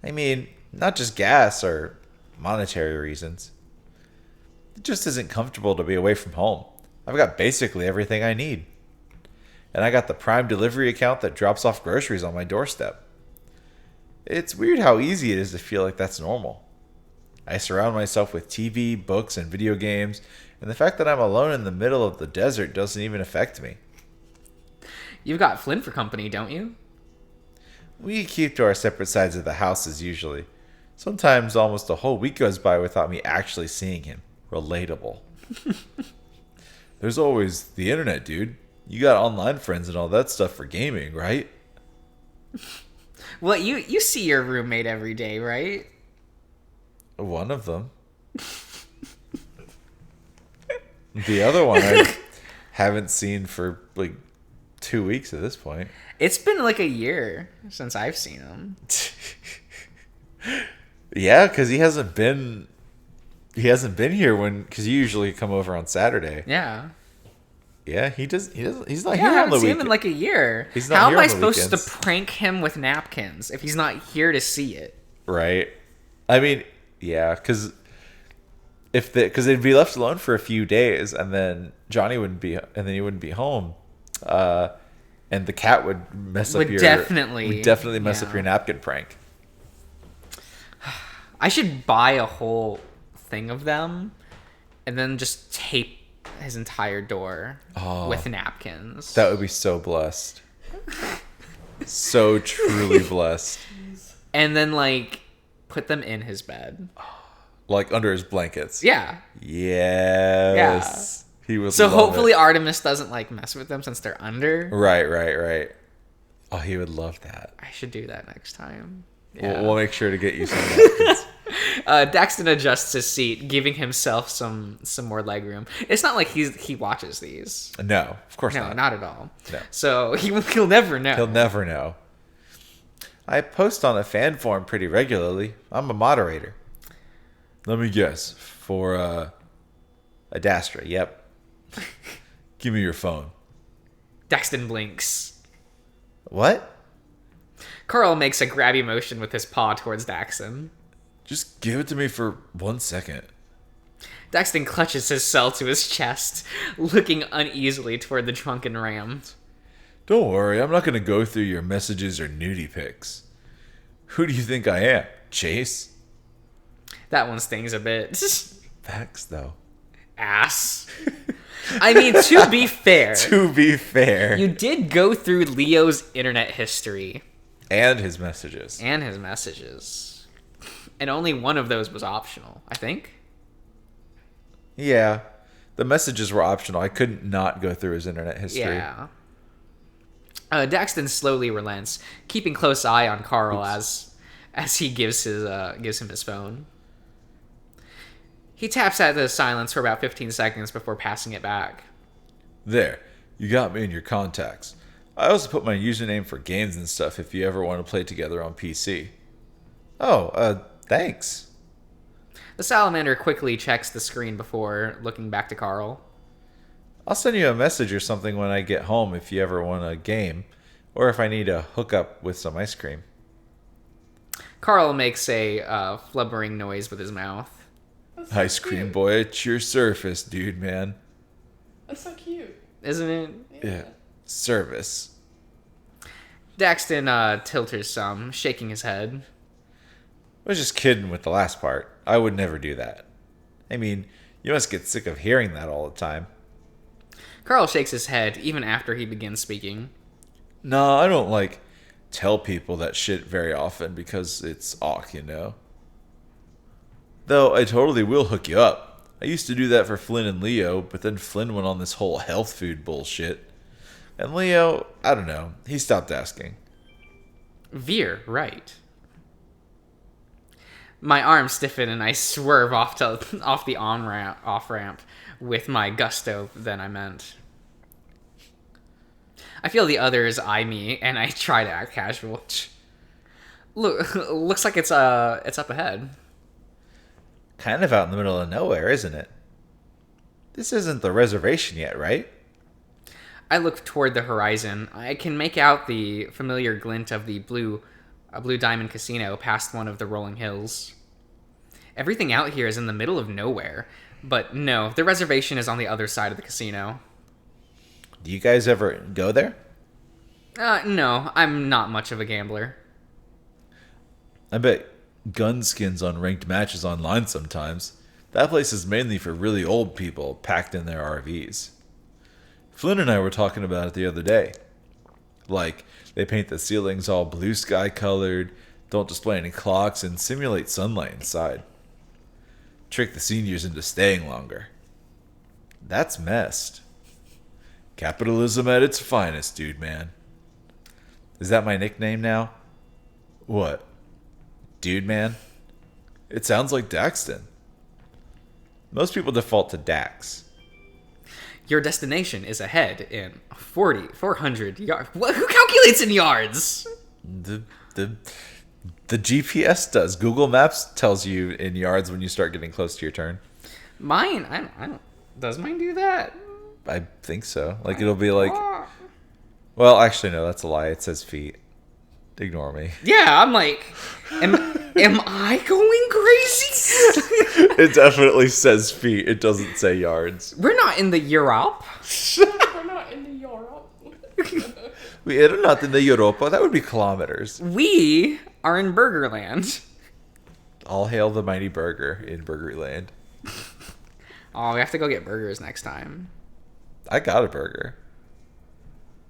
I mean, not just gas or monetary reasons. It just isn't comfortable to be away from home. I've got basically everything I need. And I got the Prime delivery account that drops off groceries on my doorstep. It's weird how easy it is to feel like that's normal. I surround myself with TV, books, and video games, and the fact that I'm alone in the middle of the desert doesn't even affect me. You've got Flynn for company, don't you? We keep to our separate sides of the houses usually. Sometimes almost a whole week goes by without me actually seeing him. Relatable. There's always the internet, dude. You got online friends and all that stuff for gaming, right? Well, you see your roommate every day, right? One of them. The other one I haven't seen for like 2 weeks at this point. It's been like a year since I've seen him. Yeah, because he hasn't been here because you usually come over on Saturday. Yeah. Yeah, he's not Yeah, here I on the haven't seen him weekend. in like a year. He's not How here am I on the supposed weekends. to prank him with napkins if he's not here to see it? Right. I mean, yeah, because they'd be left alone for a few days, and then Johnny wouldn't be, and then he wouldn't be home, and the cat would mess up definitely mess up your napkin prank. I should buy a whole thing of them, and then just tape his entire door with napkins. That would be so blessed. So truly blessed. And then like put them in his bed. Like under his blankets. Yeah. Yes. Yeah. He was so hopefully Artemis doesn't like mess with them since they're under. Right. Oh, he would love that. I should do that next time. Yeah. We'll make sure to get you some napkins. Daxton adjusts his seat, giving himself some more leg room. It's not like he watches these. No, of course not. No, not at all. No. So he'll never know. He'll never know. I post on a fan forum pretty regularly. I'm a moderator. Let me guess. For Adastra. Yep. Give me your phone. Daxton blinks. What? Carl makes a grabby motion with his paw towards Daxton. Just give it to me for 1 second. Daxton clutches his cell to his chest, looking uneasily toward the drunken ram. Don't worry, I'm not going to go through your messages or nudie pics. Who do you think I am? Chase? That one stings a bit. Facts, though. Ass. I mean, to be fair. You did go through Leo's internet history. And his messages. And only one of those was optional, I think. Yeah. The messages were optional. I couldn't not go through his internet history. Yeah. Daxton slowly relents, keeping close eye on Carl as he gives him his phone. He taps at the silence for about 15 seconds before passing it back. There. You got me in your contacts. I also put my username for games and stuff if you ever want to play together on PC. Oh, thanks. The salamander quickly checks the screen before looking back to Carl. I'll send you a message or something when I get home if you ever want a game, or if I need to hook up with some ice cream. Carl makes a flubbering noise with his mouth. That's so Ice cream cute. boy, it's your surface, dude, man. That's so cute. Isn't it? Yeah. Service. Daxton tilters some, shaking his head. I was just kidding with the last part. I would never do that. I mean, you must get sick of hearing that all the time. Carl shakes his head even after he begins speaking. No, I don't, tell people that shit very often because it's awk, you know? Though I totally will hook you up. I used to do that for Flynn and Leo, but then Flynn went on this whole health food bullshit. And Leo, I don't know, he stopped asking. Veer, right. My arms stiffen and I swerve off the off ramp with my gusto than I meant. I feel the others eye me and I try to act casual. Looks like it's up ahead. Kind of out in the middle of nowhere, isn't it? This isn't the reservation yet, right? I look toward the horizon. I can make out the familiar glint of the Blue Diamond Casino past one of the rolling hills. Everything out here is in the middle of nowhere, but no, the reservation is on the other side of the casino. Do you guys ever go there? No, I'm not much of a gambler. I bet gun skins on ranked matches online sometimes. That place is mainly for really old people packed in their RVs. Flynn and I were talking about it the other day. They paint the ceilings all blue sky colored, don't display any clocks, and simulate sunlight inside. Trick the seniors into staying longer. That's messed. Capitalism at its finest, dude, man. Is that my nickname now? What? Dude, man? It sounds like Daxton. Most people default to Dax. Your destination is ahead in 400 yards. Who calculates in yards? The GPS does. Google Maps tells you in yards when you start getting close to your turn. Mine, I don't. Does mine do that? I think so. It'll be well, actually, no, that's a lie. It says feet. Ignore me. Yeah, I'm like, am I going crazy? It definitely says feet. It doesn't say yards. We're not in the Europe. We're not in the Europe. We are not in the Europa. That would be kilometers. We are in Burgerland. All hail the mighty burger in Burgerland. Oh, we have to go get burgers next time. I got a burger.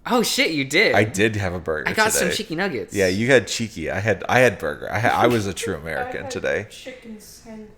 Oh shit, you did. I did have a burger. I got today. some cheeky nuggets. Yeah, you had cheeky. I had burger. I was a true I American had today. Chicken sandwich.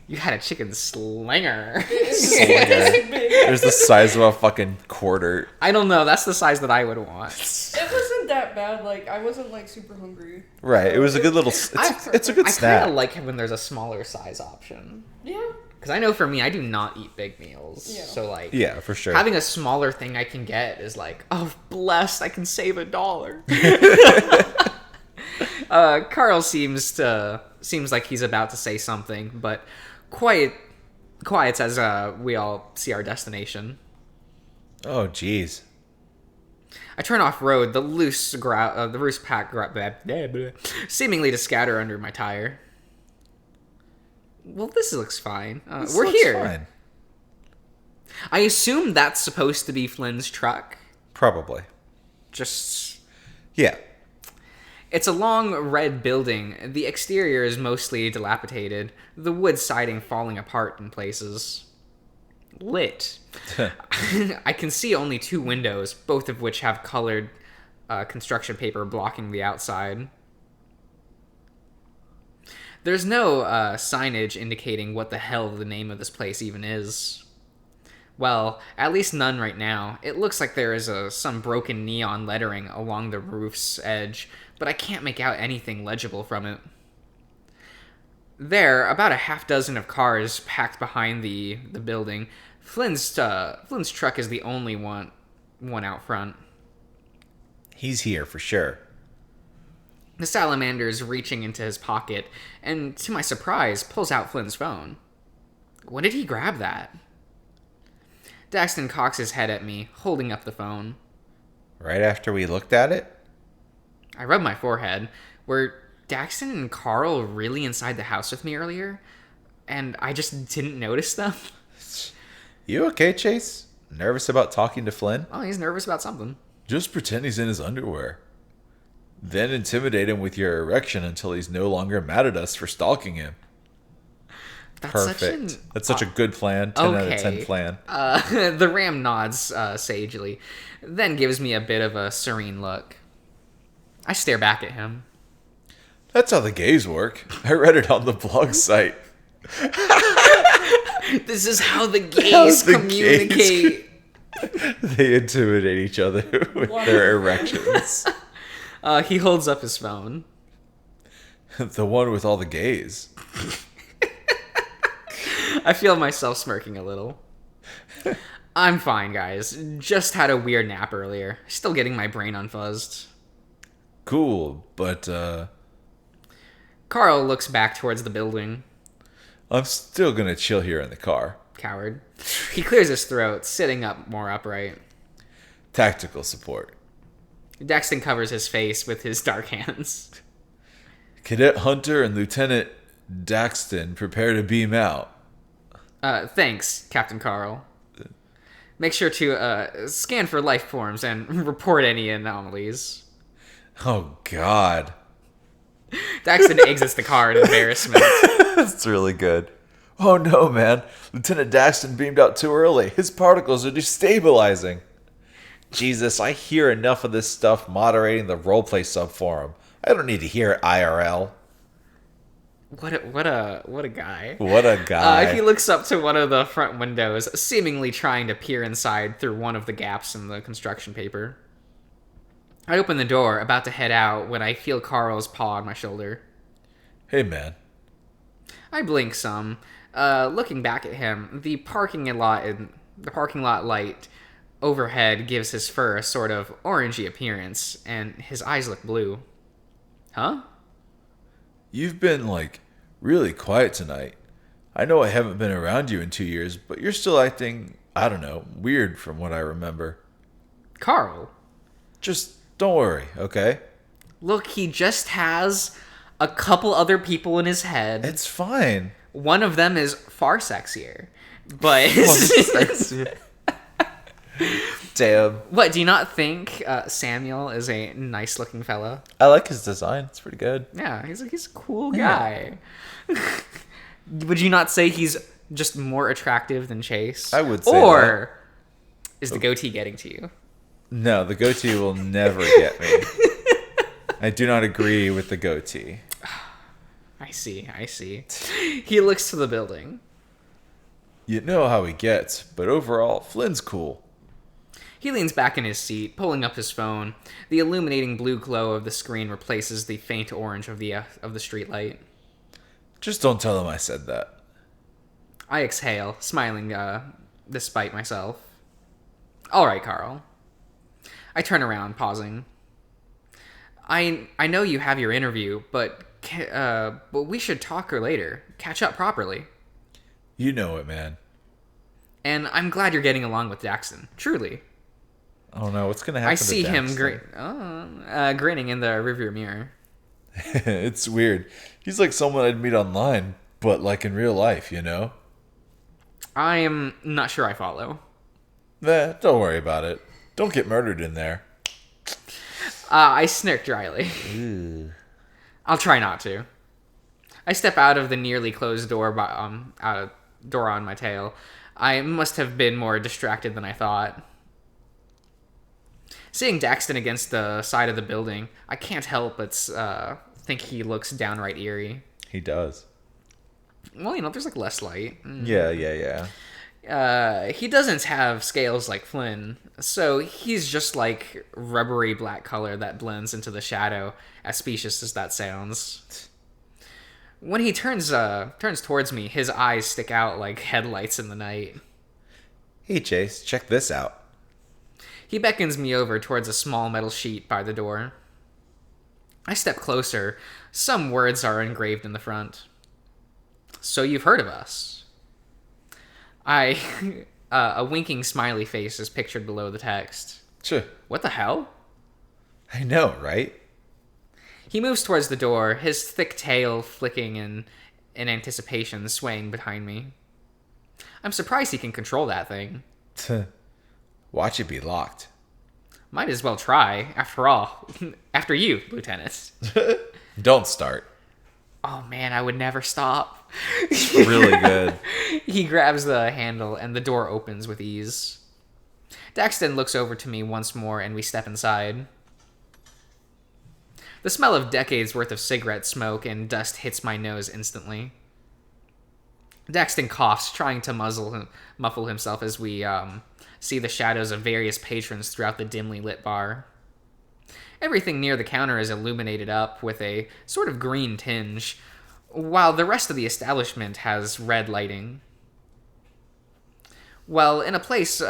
You had a chicken slinger. Slinger. There's the size of a fucking quarter. I don't know. That's the size that I would want. It wasn't that bad. I wasn't super hungry. Right. It was a good little. It's a good I snack. kind of like it when there's a smaller size option. Yeah. Because I know for me, I do not eat big meals. Yeah. So Yeah, for sure. having a smaller thing I can get is oh, blessed, I can save $1. Carl seems like he's about to say something, but quiets as we all see our destination. Oh, jeez. I turn off road, the loose pack seemingly to scatter under my tire. Well, this looks fine. This We're looks here. fine. I assume that's supposed to be Flynn's truck. Probably. Just... Yeah. It's a long red building. The exterior is mostly dilapidated, the wood siding falling apart in places. Lit. I can see only 2 windows, both of which have colored construction paper blocking the outside. There's no signage indicating what the hell the name of this place even is. Well, at least none right now. It looks like there is some broken neon lettering along the roof's edge, but I can't make out anything legible from it. There, about a half dozen of cars packed behind the building. Flynn's truck is the only one out front. He's here for sure. The salamander's reaching into his pocket, and to my surprise, pulls out Flynn's phone. When did he grab that? Daxton cocks his head at me, holding up the phone. Right after we looked at it? I rub my forehead. Were Daxton and Carl really inside the house with me earlier? And I just didn't notice them? You okay, Chase? Nervous about talking to Flynn? Oh, he's nervous about something. Just pretend he's in his underwear. Then intimidate him with your erection until he's no longer mad at us for stalking him. That's Perfect. That's such a good plan. 10 out of 10 plan. The ram nods sagely, then gives me a bit of a serene look. I stare back at him. That's how the gays work. I read it on the blog site. This is how the gays communicate. They intimidate each other with their erections. He holds up his phone. The one with all the gays. I feel myself smirking a little. I'm fine, guys. Just had a weird nap earlier. Still getting my brain unfuzzed. Cool, but Carl looks back towards the building. I'm still gonna chill here in the car. Coward. He clears his throat, sitting up more upright. Tactical support. Daxton covers his face with his dark hands. Cadet Hunter and Lieutenant Daxton prepare to beam out. Thanks, Captain Carl. Make sure to scan for life forms and report any anomalies. Oh, God. Daxton exits the car in embarrassment. That's really good. Oh, no, man. Lieutenant Daxton beamed out too early. His particles are destabilizing. Jesus, I hear enough of this stuff moderating the roleplay subforum. I don't need to hear it IRL. What a guy. What a guy. He looks up to one of the front windows, seemingly trying to peer inside through one of the gaps in the construction paper. I open the door, about to head out, when I feel Carl's paw on my shoulder. Hey, man. I blink some. Looking back at him, the parking lot light overhead gives his fur a sort of orangey appearance, and his eyes look blue. Huh? You've been, really quiet tonight. I know I haven't been around you in 2 years, but you're still acting, I don't know, weird from what I remember. Carl. Just don't worry, okay? Look, he just has a couple other people in his head. It's fine. One of them is far sexier. But... Damn. What, do you not think Samuel is a nice-looking fella? I like his design. It's pretty good. Yeah, he's a cool guy. Would you not say he's just more attractive than Chase? I would say Or is the goatee getting to you? No, the goatee will never get me. I do not agree with the goatee. I see. He looks to the building. You know how he gets, but overall, Flynn's cool. He leans back in his seat, pulling up his phone. The illuminating blue glow of the screen replaces the faint orange of the street light. Just don't tell him I said that. I exhale, smiling despite myself. All right, Carl. I turn around, pausing. I know you have your interview, but we should talk later. Catch up properly. You know it, man. And I'm glad you're getting along with Daxton. Truly. I don't know what's gonna happen. I see to him grinning in the rearview mirror. It's weird. He's like someone I'd meet online, but in real life, you know? I am not sure I follow. Don't worry about it. Don't get murdered in there. I smirk dryly. I'll try not to. I step out of the nearly closed door door on my tail. I must have been more distracted than I thought. Seeing Daxton against the side of the building, I can't help but think he looks downright eerie. He does. Well, there's like less light. Yeah. He doesn't have scales like Flynn, so he's just like rubbery black color that blends into the shadow, as specious as that sounds. When he turns towards me, his eyes stick out like headlights in the night. Hey, Chase, check this out. He beckons me over towards a small metal sheet by the door. I step closer. Some words are engraved in the front. So you've heard of us. A winking smiley face is pictured below the text. Sure. What the hell? I know, right? He moves towards the door, his thick tail flicking in anticipation, swaying behind me. I'm surprised he can control that thing. Watch it be locked. Might as well try, after all. After you, Lieutenant. Don't start. Oh man, I would never stop. It's really good. He grabs the handle and the door opens with ease. Daxton looks over to me once more and we step inside. The smell of decades worth of cigarette smoke and dust hits my nose instantly. Daxton coughs, trying to muffle himself as we see the shadows of various patrons throughout the dimly lit bar. Everything near the counter is illuminated up with a sort of green tinge, while the rest of the establishment has red lighting. Well, in the places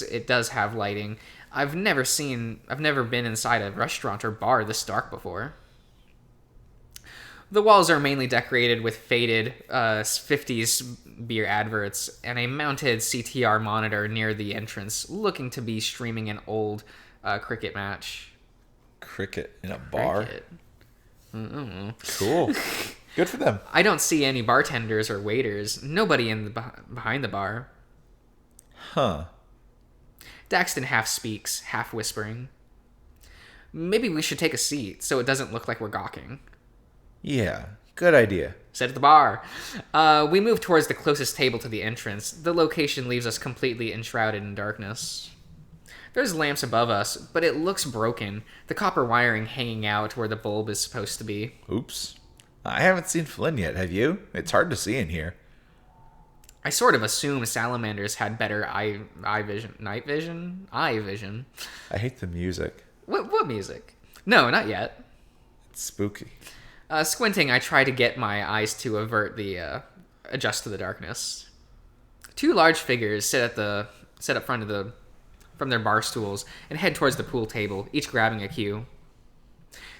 it does have lighting, I've never been inside a restaurant or bar this dark before. The walls are mainly decorated with faded 50s beer adverts and a mounted CTR monitor near the entrance, looking to be streaming an old cricket match. Cricket in a bar? Cricket. Cool. Good for them. I don't see any bartenders or waiters. Nobody in behind the bar. Huh. Daxton half speaks, half whispering. Maybe we should take a seat so it doesn't look like we're gawking. Yeah, good idea. Sit at the bar. We move towards the closest table to the entrance. The location leaves us completely enshrouded in darkness. There's lamps above us, but it looks broken, the copper wiring hanging out where the bulb is supposed to be. Oops. I haven't seen Flynn yet, have you? It's hard to see in here. I sort of assumed salamanders had better eye vision. I hate the music. What music? No, not yet. It's spooky. Squinting, I try to get my eyes to adjust to the darkness. Two large figures sit up from their bar stools and head towards the pool table, each grabbing a cue.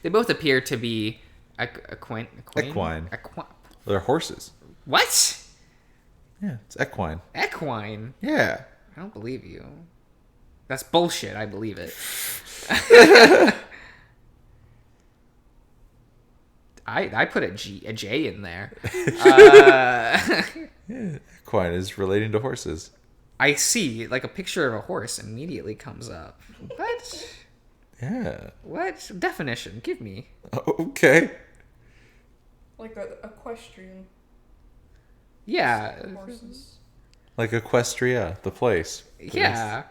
They both appear to be equine. They're horses. What? Yeah, it's equine. Equine? Yeah. I don't believe you. That's bullshit. I believe it. I put a J in there. Yeah, equine is relating to horses. I see, like, a picture of a horse immediately comes up. What? Yeah. What? Definition, give me. Okay. Like an equestrian. Yeah. Horses. Like Equestria, the place. Yeah.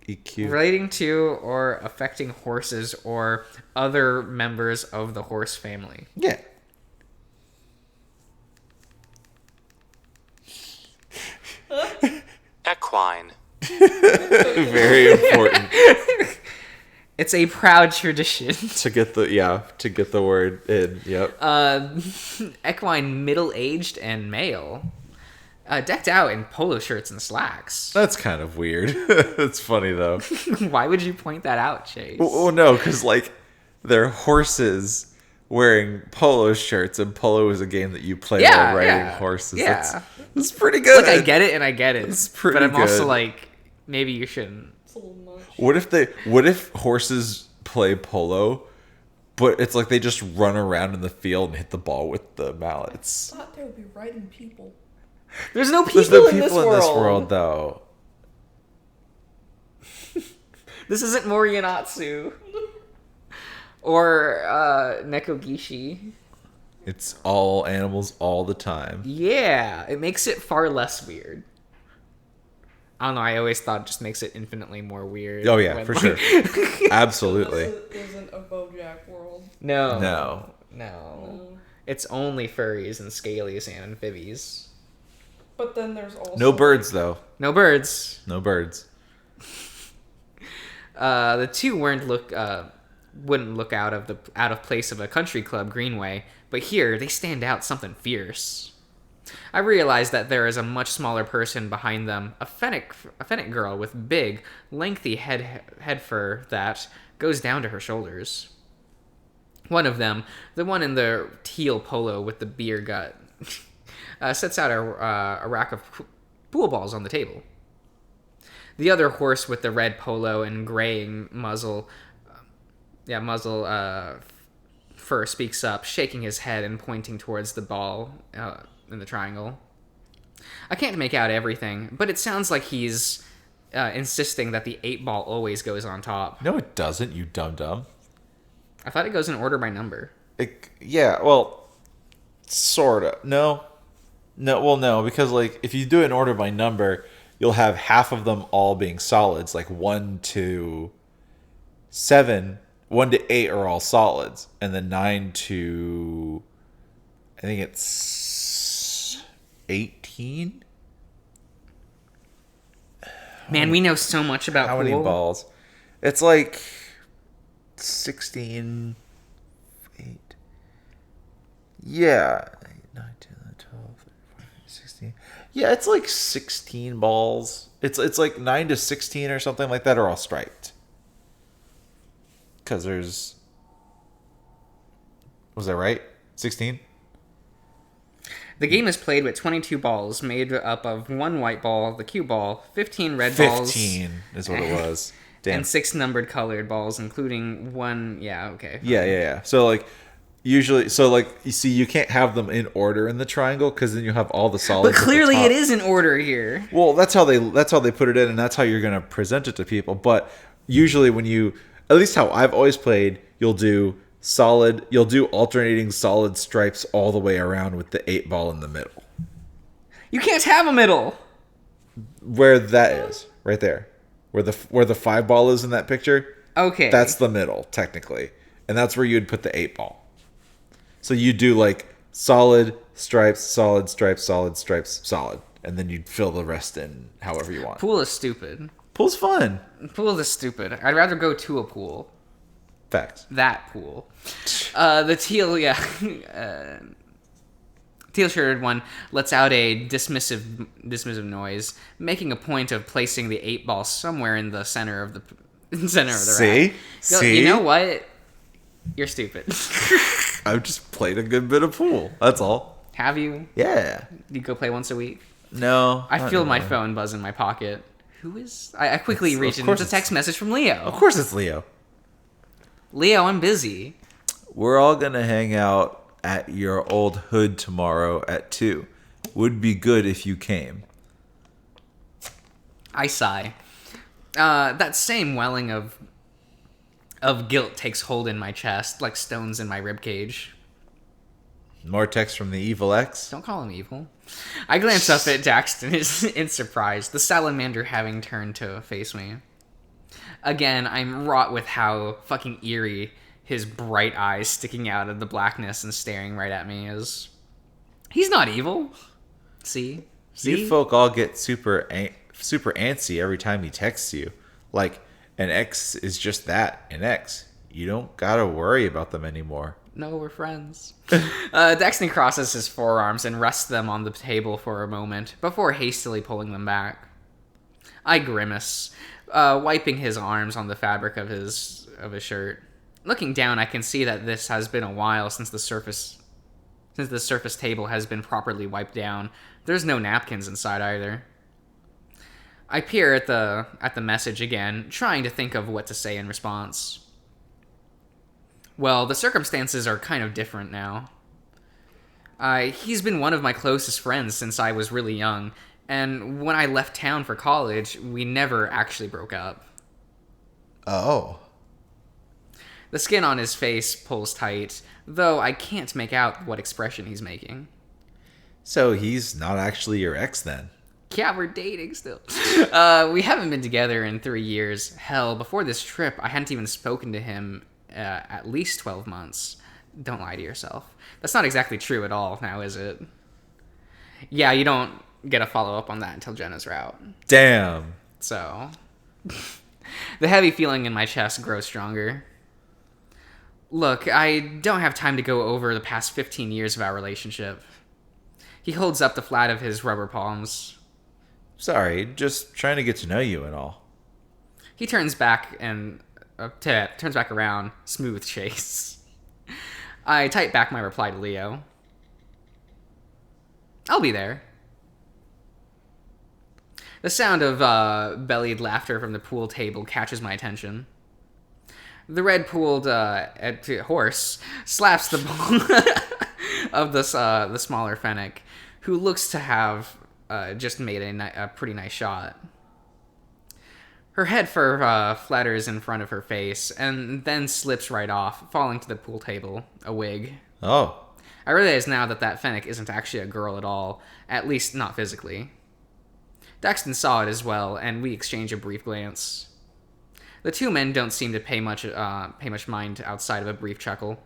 EQ. Relating to or affecting horses or other members of the horse family. Yeah. Equine. Very important It's a proud tradition. to get the word in. Yep. Equine, middle-aged and male. Decked out in polo shirts and slacks. That's kind of weird. It's funny though. Why would you point that out, Chase? Oh no, because like they're horses wearing polo shirts, and polo is a game that you play while riding horses. Yeah. That's pretty good. Like, I get it and I get it. It's pretty but I'm also good. like, maybe you shouldn't. It's a little much. What if horses play polo, but it's like they just run around in the field and hit the ball with the mallets? I thought they would be riding people. There's no people, There's no in, people this in this world, though. This isn't Moriyanatsu. Or Nekogishi. It's all animals all the time. Yeah, it makes it far less weird. I don't know, I always thought it just makes it infinitely more weird. Oh yeah, when, for like- sure. Absolutely. This isn't a BoJack world. No. No. No. It's only furries and scalies and amphibies. But then there's also No birds, though. No birds. No birds. The two wouldn't look out of place of a country club greenway, but here they stand out something fierce. I realize that there is a much smaller person behind them, a fennec girl with big, lengthy head fur that goes down to her shoulders. One of them, the one in the teal polo with the beer gut, sets out a rack of pool balls on the table. The other horse with the red polo and graying muzzle fur speaks up, shaking his head and pointing towards the ball in the triangle. I can't make out everything, but it sounds like he's insisting that the 8-ball always goes on top. No, it doesn't, you dum-dum. I thought it goes in order by number. Yeah, well, sort of. No, because, like, if you do it in order by number, you'll have half of them all being solids, like 1 to 7, 1 to 8 are all solids, and then 9 to, I think it's 18? Man, we know so much about How pool. many balls? It's like 16, 8. Yeah. 9, 10, 12, 13, 16. Yeah, it's like 16 balls. It's like 9 to 16 or something like that are all striped. Because there's... Was that right? 16? The game is played with 22 balls, made up of 1 white ball, the cue ball, 15 red 15 balls. 15 is what it was. Damn. And 6 numbered colored balls, including 1... Yeah, okay. Yeah. So, like, usually... So, like, you see, you can't have them in order in the triangle, because then you have all the solids But at the clearly top. it is in order here. Well, that's how they put it in, and that's how you're going to present it to people. But usually when you... At least how I've always played, you'll do alternating solid stripes all the way around with the 8-ball in the middle. You can't have a middle. Where that is, right there. Where the 5-ball is in that picture, Okay. that's the middle, technically. And that's where you'd put the 8-ball. So you do, like, solid, stripes, solid, stripes, solid, stripes, solid. And then you'd fill the rest in however you want. Pool is stupid. Pool's fun. Pool is stupid. I'd rather go to a pool. Facts. That pool. The teal, teal-shirted one lets out a dismissive noise, making a point of placing the 8-ball somewhere in the center of the rack. See? You know what? You're stupid. I've just played a good bit of pool. That's all. Have you? Yeah. You go play once a week? No. I not feel my anymore. phone buzz in my pocket. Who is... I quickly reach of in. course It's a text message from Leo. Of course it's Leo. Leo, I'm busy. We're all going to hang out at your old hood tomorrow at 2. Would be good if you came. I sigh. That same welling of guilt takes hold in my chest, like stones in my ribcage. More text from the Evil X. Don't call him evil. I glance up at Daxton in surprise, the salamander having turned to face me. Again, I'm wrought with how fucking eerie his bright eyes sticking out of the blackness and staring right at me is. He's not evil. See? You folk all get super antsy every time he texts you. Like, an X is just that, an X. You don't gotta worry about them anymore. No, we're friends. Daxton crosses his forearms and rests them on the table for a moment before hastily pulling them back. I grimace, wiping his arms on the fabric of his shirt. Looking down, I can see that this has been a while since the surface table has been properly wiped down. There's no napkins inside either. I peer at the message again, trying to think of what to say in response. Well, the circumstances are kind of different now. He's been one of my closest friends since I was really young, and when I left town for college, we never actually broke up. Oh. The skin on his face pulls tight, though I can't make out what expression he's making. So he's not actually your ex then? Yeah, we're dating still. We haven't been together in 3 years. Hell, before this trip, I hadn't even spoken to him at least 12 months. Don't lie to yourself. That's not exactly true at all, now is it? Yeah, you don't get a follow-up on that until Jenna's route. Damn. So, the heavy feeling in my chest grows stronger. Look, I don't have time to go over the past 15 years of our relationship. He holds up the flat of his rubber palms. Sorry, just trying to get to know you and all. He turns back around, smooth chase. I type back my reply to Leo. I'll be there. The sound of bellied laughter from the pool table catches my attention. The red-pooled horse slaps the ball of the smaller fennec, who looks to have just made a pretty nice shot. Her head fur flutters in front of her face, and then slips right off, falling to the pool table, a wig. Oh. I realize now that fennec isn't actually a girl at all, at least not physically. Daxton saw it as well, and we exchange a brief glance. The two men don't seem to pay much mind outside of a brief chuckle.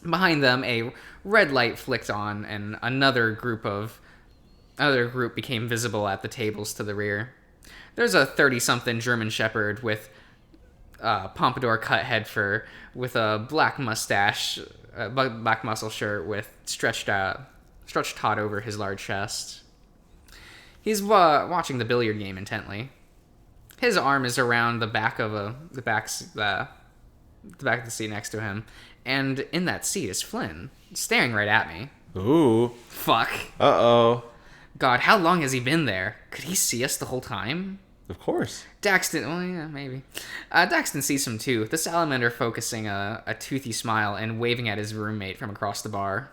Behind them, a red light flicked on, and another group became visible at the tables to the rear. There's a 30-something German Shepherd with pompadour cut head fur, with a black mustache, black muscle shirt with stretched taut over his large chest. He's watching the billiard game intently. His arm is around the back of the back of the seat next to him, and in that seat is Flynn, staring right at me. Ooh. Fuck. Uh-oh. God, how long has he been there? Could he see us the whole time? Of course. Daxton, well, yeah, maybe. Daxton sees him too, the salamander focusing a toothy smile and waving at his roommate from across the bar.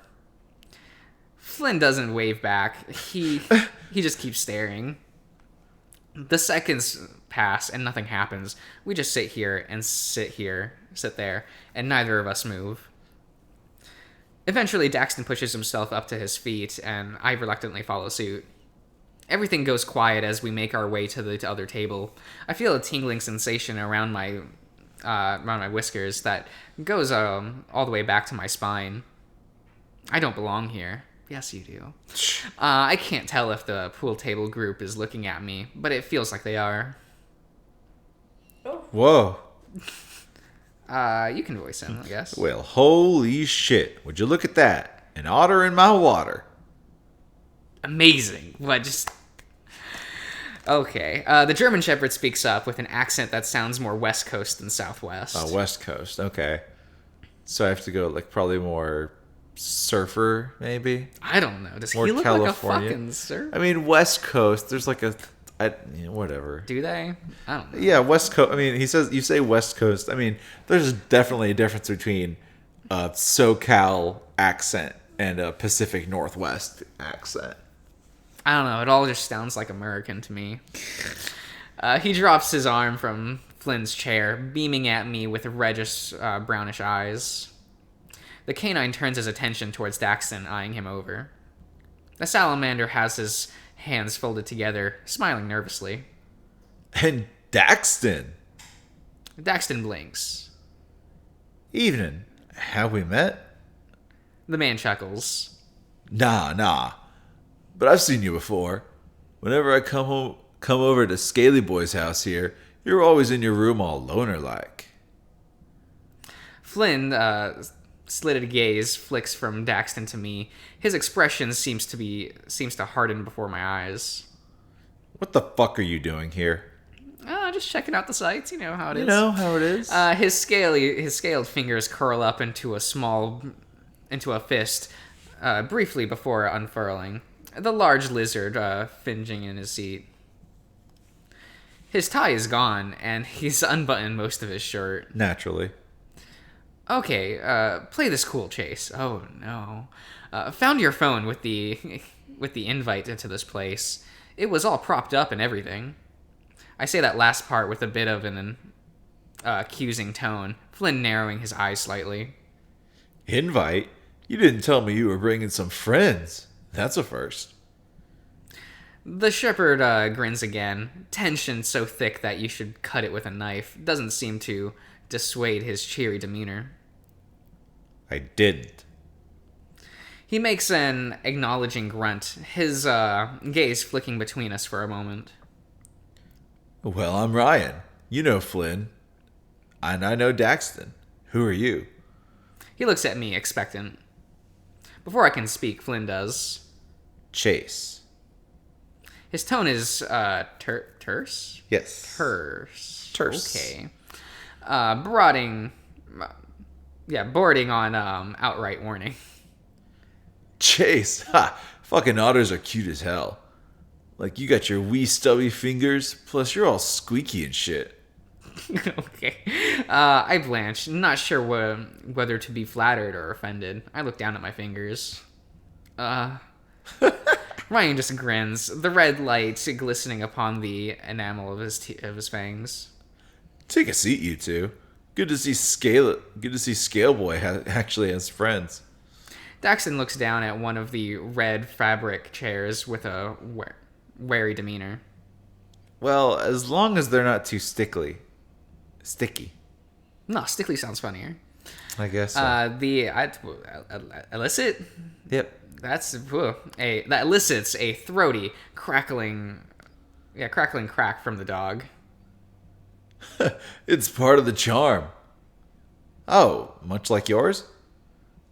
Flynn doesn't wave back. He just keeps staring. The seconds pass and nothing happens. We just sit there, and neither of us move. Eventually, Daxton pushes himself up to his feet, and I reluctantly follow suit. Everything goes quiet as we make our way to the other table. I feel a tingling sensation around my whiskers that goes all the way back to my spine. I don't belong here. Yes, you do. I can't tell if the pool table group is looking at me, but it feels like they are. Oh. Whoa. You can voice him, I guess. Well, holy shit. Would you look at that? An otter in my water. Amazing. What, just... Okay. The German Shepherd speaks up with an accent that sounds more West Coast than Southwest. Oh, West Coast. Okay. So I have to go, like, probably more surfer, maybe? I don't know. Does More he look California. like a fucking surfer? I mean, West Coast, there's like whatever. Do they? I don't know. Yeah, West Coast. I mean, you say West Coast. I mean, there's definitely a difference between a SoCal accent and a Pacific Northwest accent. I don't know. It all just sounds like American to me. He drops his arm from Flynn's chair, beaming at me with reddish, brownish eyes. The canine turns his attention towards Daxton, eyeing him over. The salamander has his hands folded together, smiling nervously. And Daxton. Daxton blinks. Evening. Have we met? The man chuckles. Nah. But I've seen you before. Whenever I come over to Scaly Boy's house here, you're always in your room all loner-like. Flynn, slitted gaze flicks from Daxton to me. His expression seems to harden before my eyes. What the fuck are you doing here? Just checking out the sights. You know how it is. You know how it is. His scaled fingers curl up into a fist, briefly before unfurling. The large lizard finging in his seat. His tie is gone, and he's unbuttoned most of his shirt. Naturally. Okay, play this cool, Chase. Oh no. Found your phone with the invite into this place. It was all propped up and everything. I say that last part with a bit of an accusing tone, Flynn narrowing his eyes slightly. Invite? You didn't tell me you were bringing some friends. That's a first. The shepherd grins again, tension so thick that you should cut it with a knife. Doesn't seem to dissuade his cheery demeanor. I didn't. He makes an acknowledging grunt, his gaze flicking between us for a moment. Well, I'm Ryan. You know Flynn. And I know Daxton. Who are you? He looks at me, expectant. Before I can speak, Flynn does. Chase. His tone is terse? Yes. Terse. Terse. Okay. Boarding on outright warning. Chase. Ha! Fucking otters are cute as hell. Like, you got your wee stubby fingers, plus you're all squeaky and shit. Okay. I blanch, not sure whether to be flattered or offended. I look down at my fingers. Ryan just grins, the red light glistening upon the enamel of his fangs. Take a seat, you two. Good to see Scale Boy actually has friends. Daxton looks down at one of the red fabric chairs with a wary demeanor. Well, as long as they're not too sticky. No, stickly sounds funnier. I guess so. Illicit? Yep. That elicits a throaty, crackling crack from the dog. It's part of the charm. Oh, much like yours?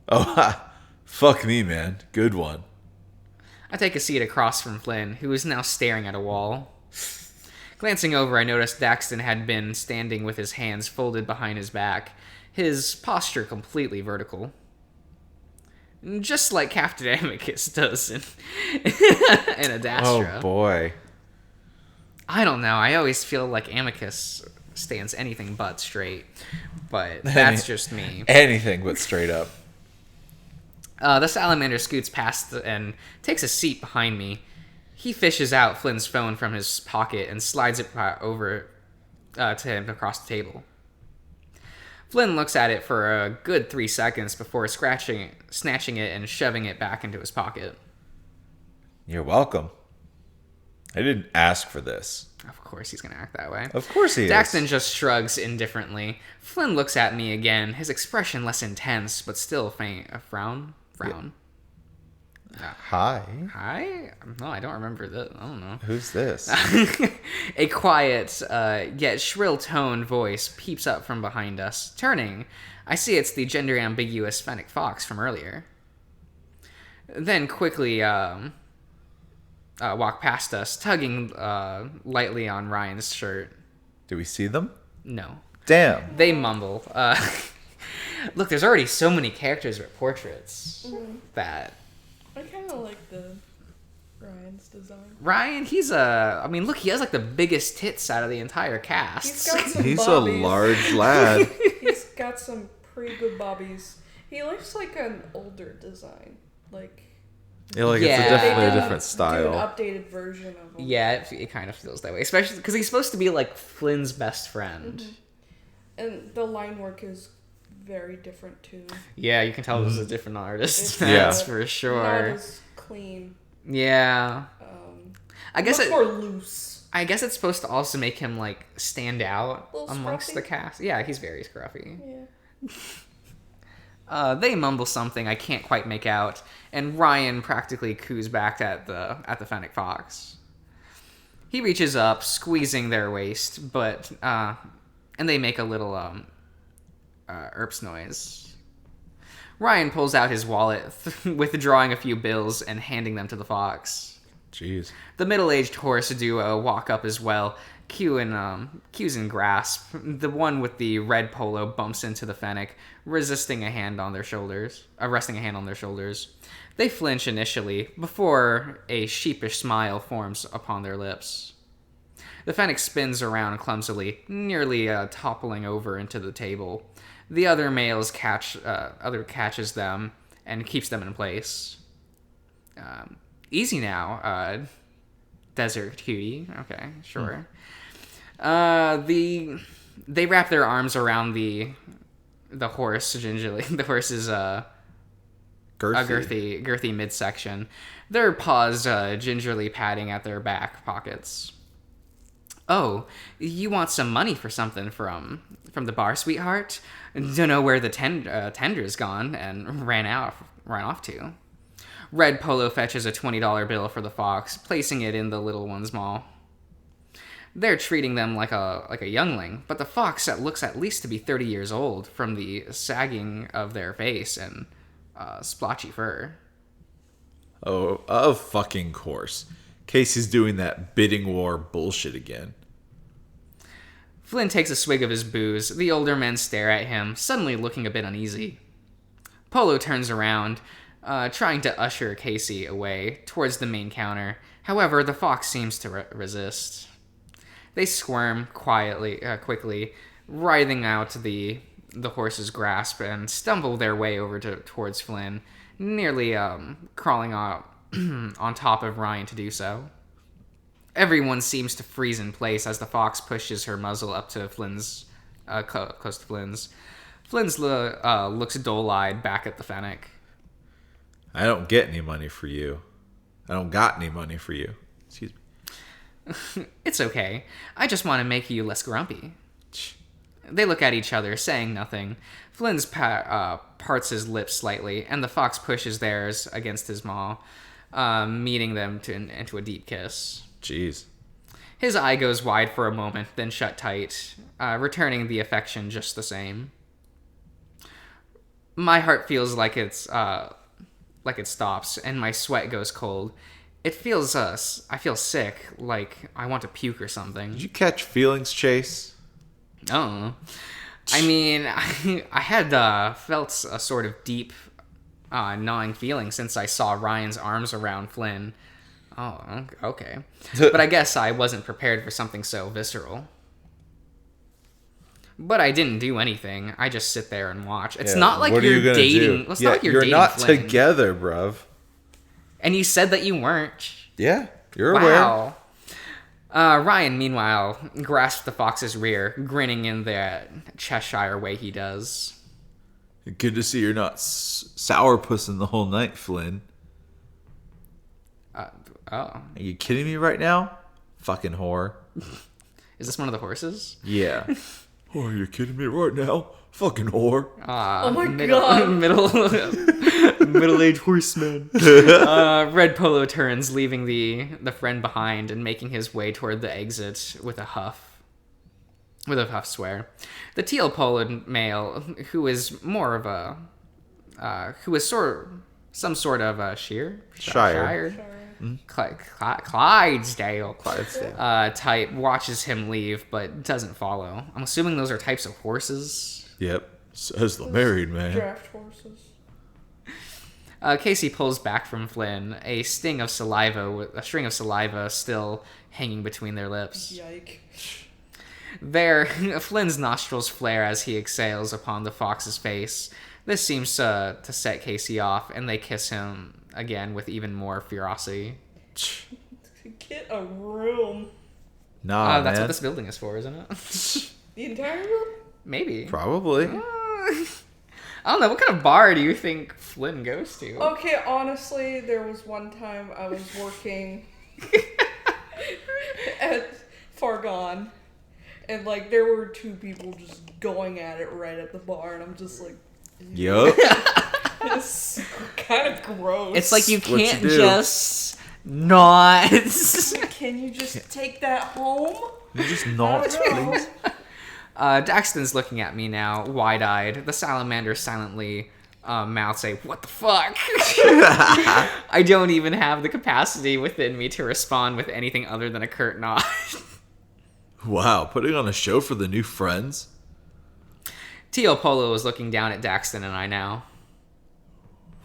Oh, ha. Fuck me, man. Good one. I take a seat across from Flynn, who is now staring at a wall. Glancing over, I noticed Daxton had been standing with his hands folded behind his back, his posture completely vertical. Just like Captain Amicus does in Adastra. Oh, boy. I don't know. I always feel like Amicus stands anything but straight. But that's just me. Anything but straight up. The salamander scoots past and takes a seat behind me. He fishes out Flynn's phone from his pocket and slides it over to him across the table. Flynn looks at it for a good 3 seconds before snatching it and shoving it back into his pocket. You're welcome. I didn't ask for this. Of course he's going to act that way. Of course he is. Daxton just shrugs indifferently. Flynn looks at me again, his expression less intense, but still faint. A frown? Frown. Hi. Hi? No, I don't remember that. I don't know. Who's this? A quiet, yet shrill-toned voice peeps up from behind us. Turning, I see it's the gender-ambiguous fennec fox from earlier. Then quickly walk past us, tugging lightly on Ryan's shirt. Do we see them? No. Damn. They mumble. Look, there's already so many characters with portraits that... I kind of like the Ryan's design. Ryan, he has like the biggest tits out of the entire cast. He's got some He's bobbies. a large lad. He's got some pretty good bobbies. He looks like an older design. Like... It's Yeah. definitely a They different Do style. an updated version of him. Yeah, it kind of feels that way, especially because he's supposed to be like Flynn's best friend. Mm-hmm. And the line work is very different too. Yeah, you can tell this is a different artist. It's That's Yeah. for Not sure. as clean. Yeah, I guess Much more loose. I guess it's supposed to also make him like stand out Little amongst scruffy. the cast. Yeah, he's very scruffy. Yeah. They mumble something I can't quite make out, and Ryan practically coos back at the fennec fox. He reaches up, squeezing their waist, but and they make a little erps noise. Ryan pulls out his wallet, withdrawing a few bills and handing them to the fox. Jeez. The middle-aged horse duo walk up as well, cues in grasp. The one with the red polo bumps into the fennec, resting a hand on their shoulders. They flinch initially, before a sheepish smile forms upon their lips. The fennec spins around clumsily, nearly toppling over into the table. The other males catches them and keeps them in place. Easy now, desert cutie. Okay, sure. They wrap their arms around the horse gingerly. The horse is a girthy midsection. Their paws gingerly patting at their back pockets. Oh, you want some money for something from the bar, sweetheart? Don't know where the tender's gone and ran off to. Red Polo fetches a $20 bill for the fox, placing it in the little one's maw. They're treating them like a youngling, but the fox looks at least to be 30 years old from the sagging of their face and splotchy fur. Oh, of fucking course. Casey's doing that bidding war bullshit again. Flynn takes a swig of his booze. The older men stare at him, suddenly looking a bit uneasy. Polo turns around, trying to usher Casey away towards the main counter. However, the fox seems to resist. They squirm quickly, writhing out the horse's grasp, and stumble their way over towards Flynn, nearly crawling on top of Ryan to do so. Everyone seems to freeze in place as the fox pushes her muzzle up to Flynn's, close to Flynn's. Flynn's looks dull-eyed back at the fennec. I don't get any money for you. I don't got any money for you. Excuse me. It's okay. I just want to make you less grumpy. They look at each other, saying nothing. Flynn's parts his lips slightly, and the fox pushes theirs against his maw, meeting them into a deep kiss. Jeez. His eye goes wide for a moment, then shut tight, returning the affection just the same. My heart feels like it stops, and my sweat goes cold. It feels I feel sick, like I want to puke or something. Did you catch feelings, Chase? Oh, I mean, I had felt a sort of deep, gnawing feeling since I saw Ryan's arms around Flynn. Oh, okay. But I guess I wasn't prepared for something so visceral. But I didn't do anything. I just sit there and watch. It's not like you're dating. It's not like you're dating not Flynn. Together, bruv. And you said that you weren't. Yeah, you're aware. Wow. Ryan, meanwhile, grasps the fox's rear, grinning in the Cheshire way he does. Good to see you're not sourpussing the whole night, Flynn. Oh. Are you kidding me right now? Fucking whore. Is this one of the horses? Yeah. Oh, are you kidding me right now? Fucking whore. Oh my god. Middle-aged horseman. Red Polo turns, leaving the friend behind and making his way toward the exit with a huff. With a huff swear. The teal polo male, who is more of a... who is some sort of a Shire. Clydesdale type watches him leave but doesn't follow. I'm assuming those are types of horses. Yep, says the married man. Draft horses. Casey pulls back from Flynn, a string of saliva still hanging between their lips. Yike. Flynn's nostrils flare as he exhales upon the fox's face. This seems to set Casey off, and they kiss him again with even more ferocity. Get a room. Nah, that's man. what this building is for, isn't it? The entire room? Maybe. Probably. I don't know. What kind of bar do you think Flynn goes to? Okay, honestly, there was one time I was working at Far Gone, and like there were two people just going at it right at the bar, and I'm just like, Yup. it's kind of gross. It's like you can't do? just not. Can you just take that home? You just not, please. Daxton's looking at me now, wide-eyed. The salamander silently mouths a, "What the fuck?" I don't even have the capacity within me to respond with anything other than a curt nod. Wow, putting on a show for the new friends? Teal Polo is looking down at Daxton and I now.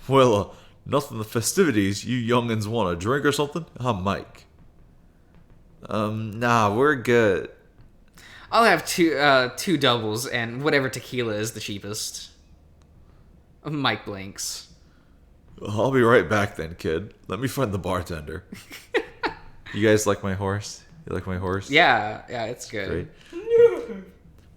Well, nothing the festivities. You youngins want a drink or something? I'm Mike. Nah, we're good. I'll have two doubles and whatever tequila is the cheapest. Mike blinks. I'll be right back then, kid. Let me find the bartender. You guys like my horse? You like my horse? Yeah, it's good. Great.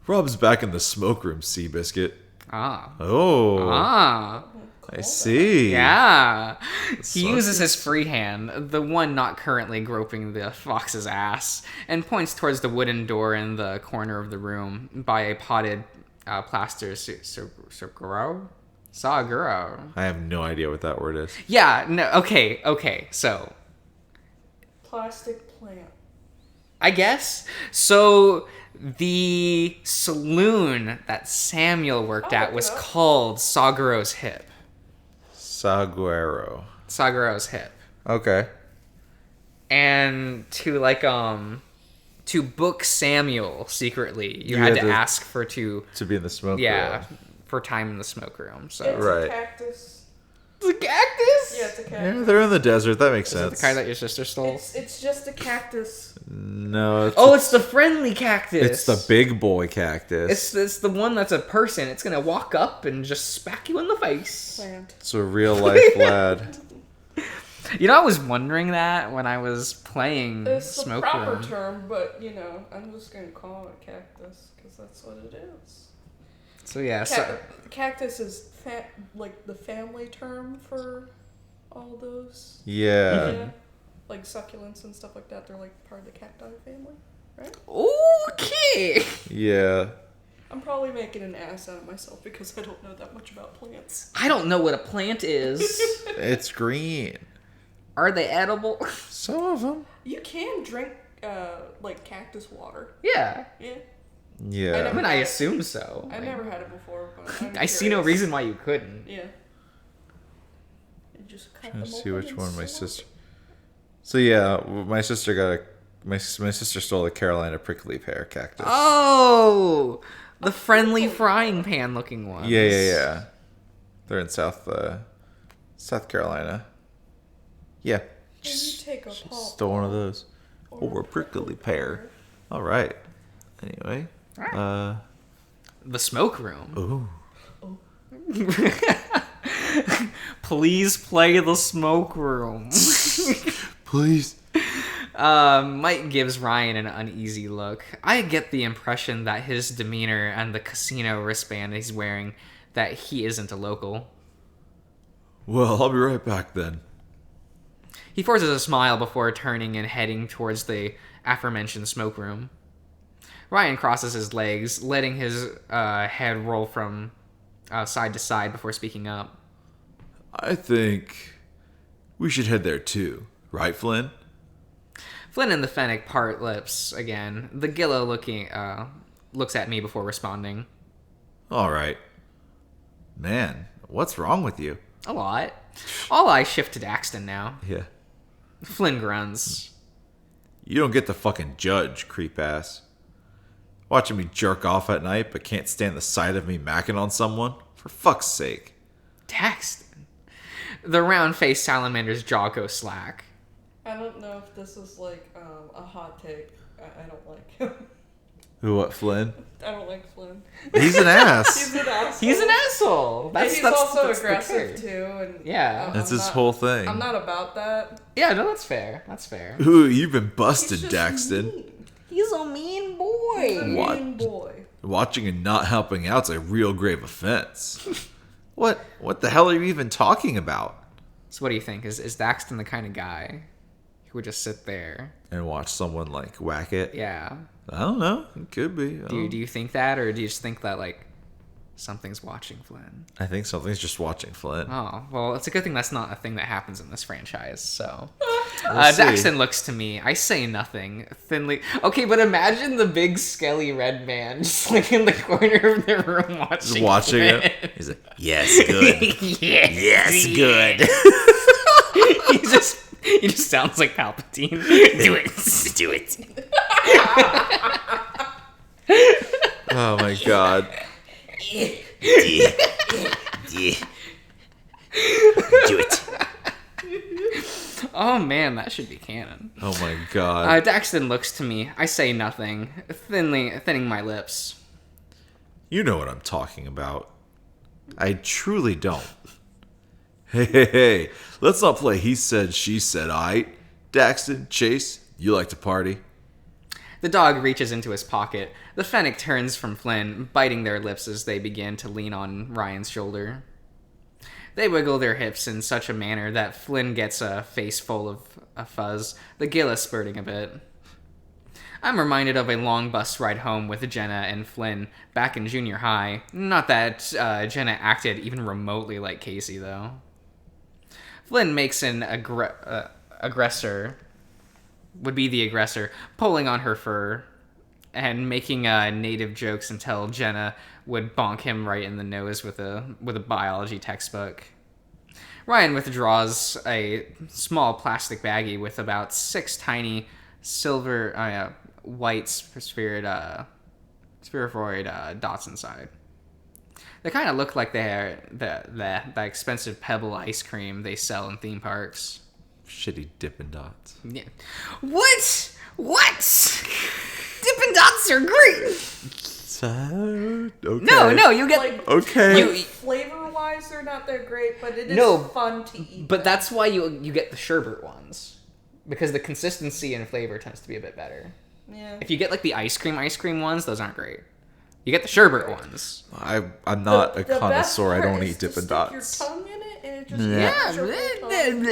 Rob's back in the smoke room, Seabiscuit. Ah. Oh. Ah. I see. Yeah. He So uses his free hand, the one not currently groping the fox's ass, and points towards the wooden door in the corner of the room by a potted plaster saguro. I have no idea what that word is. Yeah, no, okay, so Plastic plant. I guess. So the saloon that Samuel worked at was called Saguro's Hip. Saguaro. Saguro's Hip. Okay. And to book Samuel secretly, you had to ask to be in the smoke room. room. For time in the smoke room. So It's Right. a cactus. It's a cactus? Yeah, it's a cactus. Yeah, they're in the desert. That makes Is it sense. the kind that your sister stole? It's just a cactus. No. It's the friendly cactus. It's the big boy cactus. It's the one that's a person. It's gonna walk up and just smack you in the face. Plant. It's a real life lad. You know, I was wondering that when I was playing It's the Smoke proper Room. term, but I'm just gonna call it cactus because that's what it is. So yeah, Cactus is like the family term for all those. Yeah. Like succulents and stuff like that. They're like part of the cacti family, right? Okay. Yeah. I'm probably making an ass out of myself because I don't know that much about plants. I don't know what a plant is. It's green. Are they edible? Some of them. You can drink like cactus water. Yeah. Yeah. Yeah. I mean, I assume so. I've never had it before, but I'm I see no curious. reason why you couldn't. Yeah. You just cut Trying to them see open which and one my slice. sister. So yeah, my sister got my sister stole a Carolina prickly pear cactus. Oh, the friendly frying pan looking ones. Yeah. They're in South Carolina. Yeah. Can you take a paw Stole one of those. Or a prickly pear. All right. Anyway. The smoke room. Ooh. Please play the smoke room. Please. Mike gives Ryan an uneasy look. I get the impression that his demeanor and the casino wristband he's wearing that he isn't a local. Well, I'll be right back then. He forces a smile before turning and heading towards the aforementioned smoke room. Ryan crosses his legs, letting his head roll from side to side before speaking up. I think we should head there too. Right, Flynn? Flynn and the Fennec part lips again. The Gillo looks at me before responding. All right. Man, what's wrong with you? A lot. All eyes shift to Daxton now. Yeah. Flynn grunts. You don't get to fucking judge, creep ass. Watching me jerk off at night, but can't stand the sight of me macking on someone? For fuck's sake. Daxton. The round-faced salamander's jaw goes slack. I don't know if this is like a hot take. I don't like him. Who, what, Flynn? I don't like Flynn. He's an ass. He's an asshole. He's an asshole. He's also that's aggressive the too, and Yeah. That's his whole thing. I'm not about that. Yeah, no, that's fair. That's fair. Ooh, you've been busted, He's just Daxton. mean. He's a mean boy. He's a What? mean boy. Watching and not helping out's a real grave offense. What the hell are you even talking about? So what do you think? Is Daxton the kind of guy who would just sit there? And watch someone, like, whack it? Yeah. I don't know. It could be. Do you think that, or do you just think that, like, something's watching Flynn? I think something's just watching Flynn. Oh, well, it's a good thing that's not a thing that happens in this franchise, so... We'll see. Daxton looks to me. I say nothing. Thinly... Okay, but imagine the big, skelly red man just, like, in the corner of the room watching Just watching Flynn. it. He's like, yes, good. Yes, good. He just sounds like Palpatine. Do it. Do it. Oh my god. Do it. Oh man, that should be canon. Oh my god. Daxton looks to me. I say nothing, thinning my lips. You know what I'm talking about. I truly don't. Hey, let's not play he said, she said, aight? Daxton, Chase, you like to party? The dog reaches into his pocket. The Fennec turns from Flynn, biting their lips as they begin to lean on Ryan's shoulder. They wiggle their hips in such a manner that Flynn gets a face full of a fuzz, the Gillis spurting a bit. I'm reminded of a long bus ride home with Jenna and Flynn back in junior high. Not that Jenna acted even remotely like Casey, though. Flynn makes an aggressor, would be the aggressor, pulling on her fur and making native jokes until Jenna would bonk him right in the nose with a biology textbook. Ryan withdraws a small plastic baggie with about 6 tiny silver white spheroid dots inside. They kind of look like they're the expensive Pebble ice cream they sell in theme parks. Shitty Dippin' Dots. Yeah. What? Dippin' Dots are great. So, okay. No, you get Like, Okay. flavor-wise, they're not that great, but it is fun to eat. But that's why you get the sherbet ones, because the consistency and flavor tends to be a bit better. Yeah. If you get like the ice cream ones, those aren't great. You get the sherbet ones. I'm not a The best connoisseur. I part don't is eat to Dippin' stick Dots. your tongue in it, and it just Yeah. melts your whole tongue.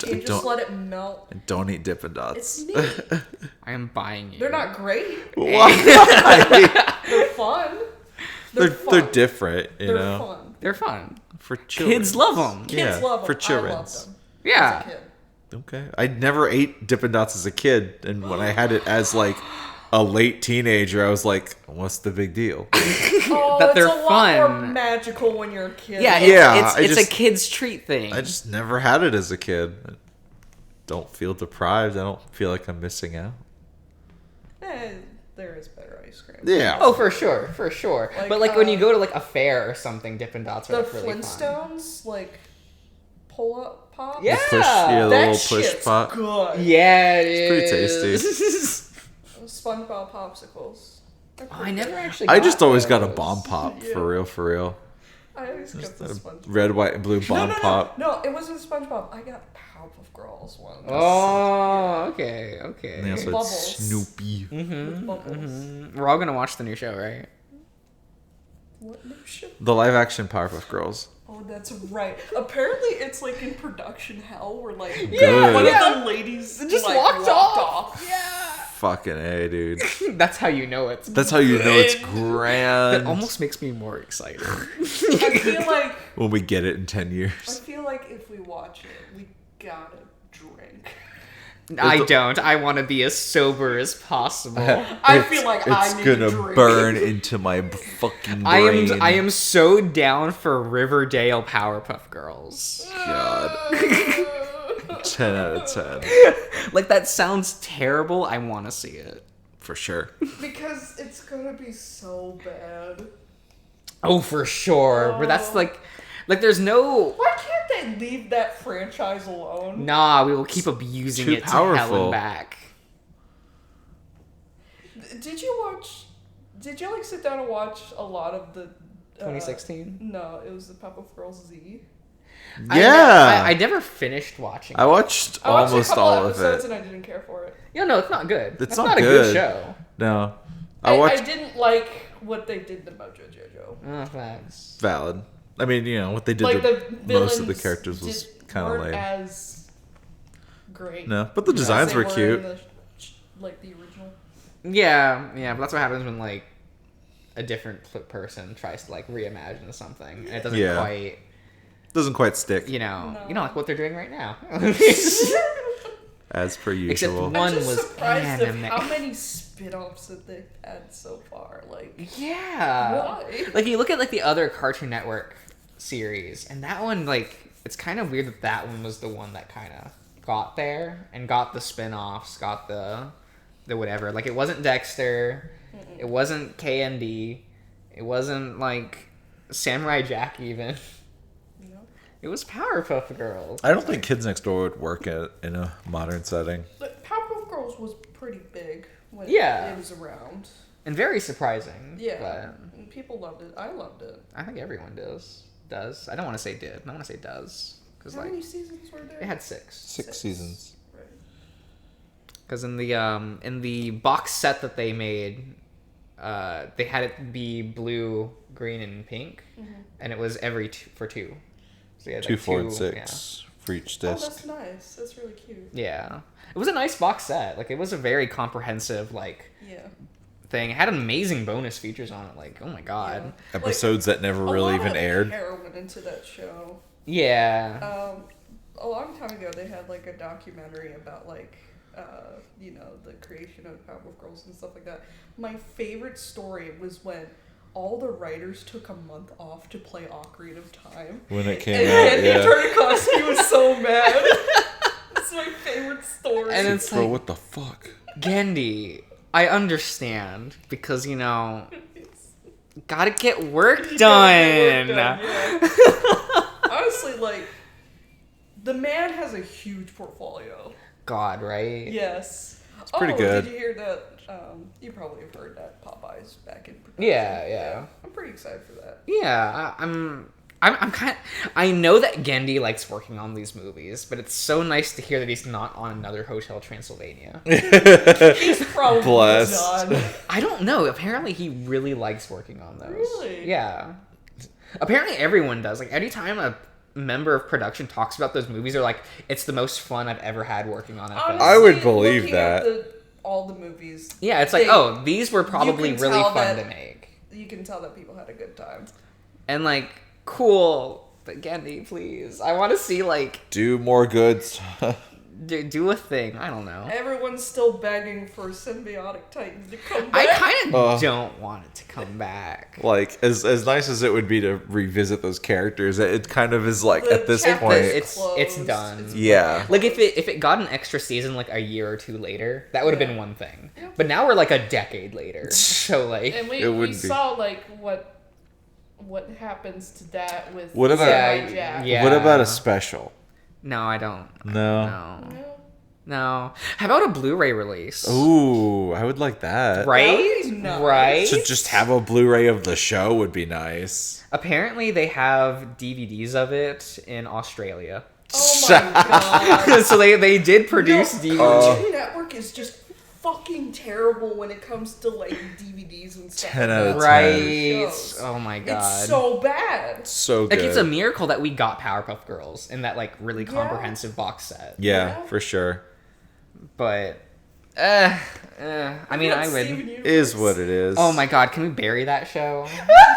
You just don't- let it melt. I don't eat Dippin' Dots. It's neat. I am buying you. They're not great. Why? They're fun. they're fun. different, you They're know. fun. They're fun. For children. Kids love them. Kids Yeah, love them. for I children. loved them Yeah. as a kid. Okay. I never ate Dippin' Dots as a kid, and when I had it as like a late teenager, I was like, "What's the big deal?" Oh, That they're it's a lot more fun. magical when you're a kid. Yeah, Yeah, it's I just- a kid's treat thing. I just never had it as a kid. I don't feel deprived. I don't feel like I'm missing out. There is better ice cream. Yeah. Oh, for sure. Like, But like when you go to like a fair or something, Dippin' Dots are The like, really fun. Flintstones, like pull-up pop. Yeah. The that little push shit's pot. good. Yeah, It's pretty tasty. SpongeBob popsicles. They're I pretty never good. actually. I got just always got a those. bomb pop Yeah. for real. I always got the SpongeBob. Red, white, and blue bomb pop. No, it wasn't SpongeBob. I got Powerpuff Girls one. Oh, okay. And they also had Bubbles. Snoopy. With bubbles. We're all gonna watch the new show, right? What new shit? The live action Powerpuff Girls. Oh, that's right. Apparently, it's like in production hell where like Good. one yeah. of the ladies Just like, walked walked off. Yeah. Fucking A, dude. That's how you know it's. That's how you know it's That grand. almost makes me more excited. I feel like When we get it in 10 I years. feel like if we watch it, we gotta drink. I don't. I want to be as sober as possible. I feel like I it's need gonna to drink. burn into my fucking brain. I am so down for Riverdale Powerpuff Girls. God. 10 out of 10. Like that sounds terrible. I want to see it. For sure. Because it's gonna be so bad. Oh, for sure. But that's like there's no. Why can't they leave that franchise alone? Nah, we will keep abusing Too it to hell powerful. and back. Did you like sit down and watch a lot of the 2016? No, it was the Powerpuff Girls Z. Yeah. I never finished watching. I watched I watched almost a couple all of episodes it. and I didn't care for it. Yeah, no, it's not good. It's That's not a good good. show. No. I watched didn't like what they did to Mojo Jojo. Oh, thanks. Valid. I mean, you know, what they did Like to the most of the villains characters was kind of weren't lame. as great. No, but the as designs they were in cute. like the original. Yeah, but that's what happens when like a different person tries to like reimagine something and it doesn't Yeah. quite, Doesn't quite stick, No. like what they're doing right now. as per Except usual. one- I'm just was surprised anime. of how many spin-offs that they've had so far. Like, Yeah. why? Like you look at like the other Cartoon Network series, and that one like it's kind of weird that one was the one that kind of got there and got the spin-offs, got the whatever. Like it wasn't Dexter, it wasn't KND, it wasn't like Samurai Jack even. You know? It was Powerpuff Girls. I don't think Kids Next Door would work in a modern setting. But Powerpuff Girls was pretty big when Yeah. it was around. And very surprising. Yeah, But and people loved it. I loved it. I think everyone does. I don't want to say did. I want to say does. Because How like many seasons were there? it had 6. 6 seasons. Right. Because in the box set that they made, they had it be blue, green, and pink, and it was every for 2. So you had, 2, like, 4, and yeah. 6 for each Oh, disc. that's nice. That's really cute. Yeah. It was a nice box set. Like, it was a very comprehensive, like, Yeah. thing. It had amazing bonus features on it. Like, oh my god. Yeah. Episodes that never really even aired. Care went into that show. Yeah. A long time ago, they had like a documentary about like, you know, the creation of Powerpuff Girls and stuff like that. My favorite story was when all the writers took a month off to play Ocarina of Time. When it came And out, yeah. Tartakovsky was so mad. It's my favorite story. And it's Bro, like, what the fuck? Gendy, I understand because, you know, gotta get work done. Yeah. Honestly, like, the man has a huge portfolio. God, right? Yes. It's pretty good. Did you hear that? You probably have heard that Popeye's back in production. Yeah. I'm pretty excited for that. Yeah, I'm kind of, I know that Gendy likes working on these movies, but it's so nice to hear that he's not on another Hotel Transylvania. He's probably Blessed. done. I don't know. Apparently he really likes working on those. Really? Yeah. Apparently everyone does. Like, anytime a member of production talks about those movies, they're like, it's the most fun I've ever had working on a film. I would believe looking at that. all the movies. Yeah, it's like, oh, these were probably you can really tell fun that- to make. You can tell that people had a good time. And, like, cool, but Gendy, please. I want to see, like, Do more good stuff. do a thing. I don't know. Everyone's still begging for Symbiotic Titan to come I back. kind of don't want it to come back. Like, as nice as it would be to revisit those characters, it kind of is like, The at this chapter point... is It's closed. done. Yeah. Like, if it got an extra season, like, a year or two later, that would have been one thing. Yeah. But now we're, like, a decade later. So, like... And It we would be. saw like what happens to that with What about- Samurai Jack. Yeah. What about a special? No, I don't. No. No. Yeah. No. How about a Blu-ray release? Ooh, I would like that. That Right? would be nice. Right? To just have a Blu-ray of the show would be nice. Apparently, they have DVDs of it in Australia. Oh my god. So they did produce No, DVDs. Cartoon Network is just fucking terrible when it comes to like DVDs and stuff. 10 like out of that. 10. Right. Shows. Oh my god. It's so bad. So good. Like, it's a miracle that we got Powerpuff Girls in that, like, really comprehensive box set. Yeah, Yeah. for sure. But, I mean, Got I would. Steven Universe. Is what it is. Oh my god, can we bury that show?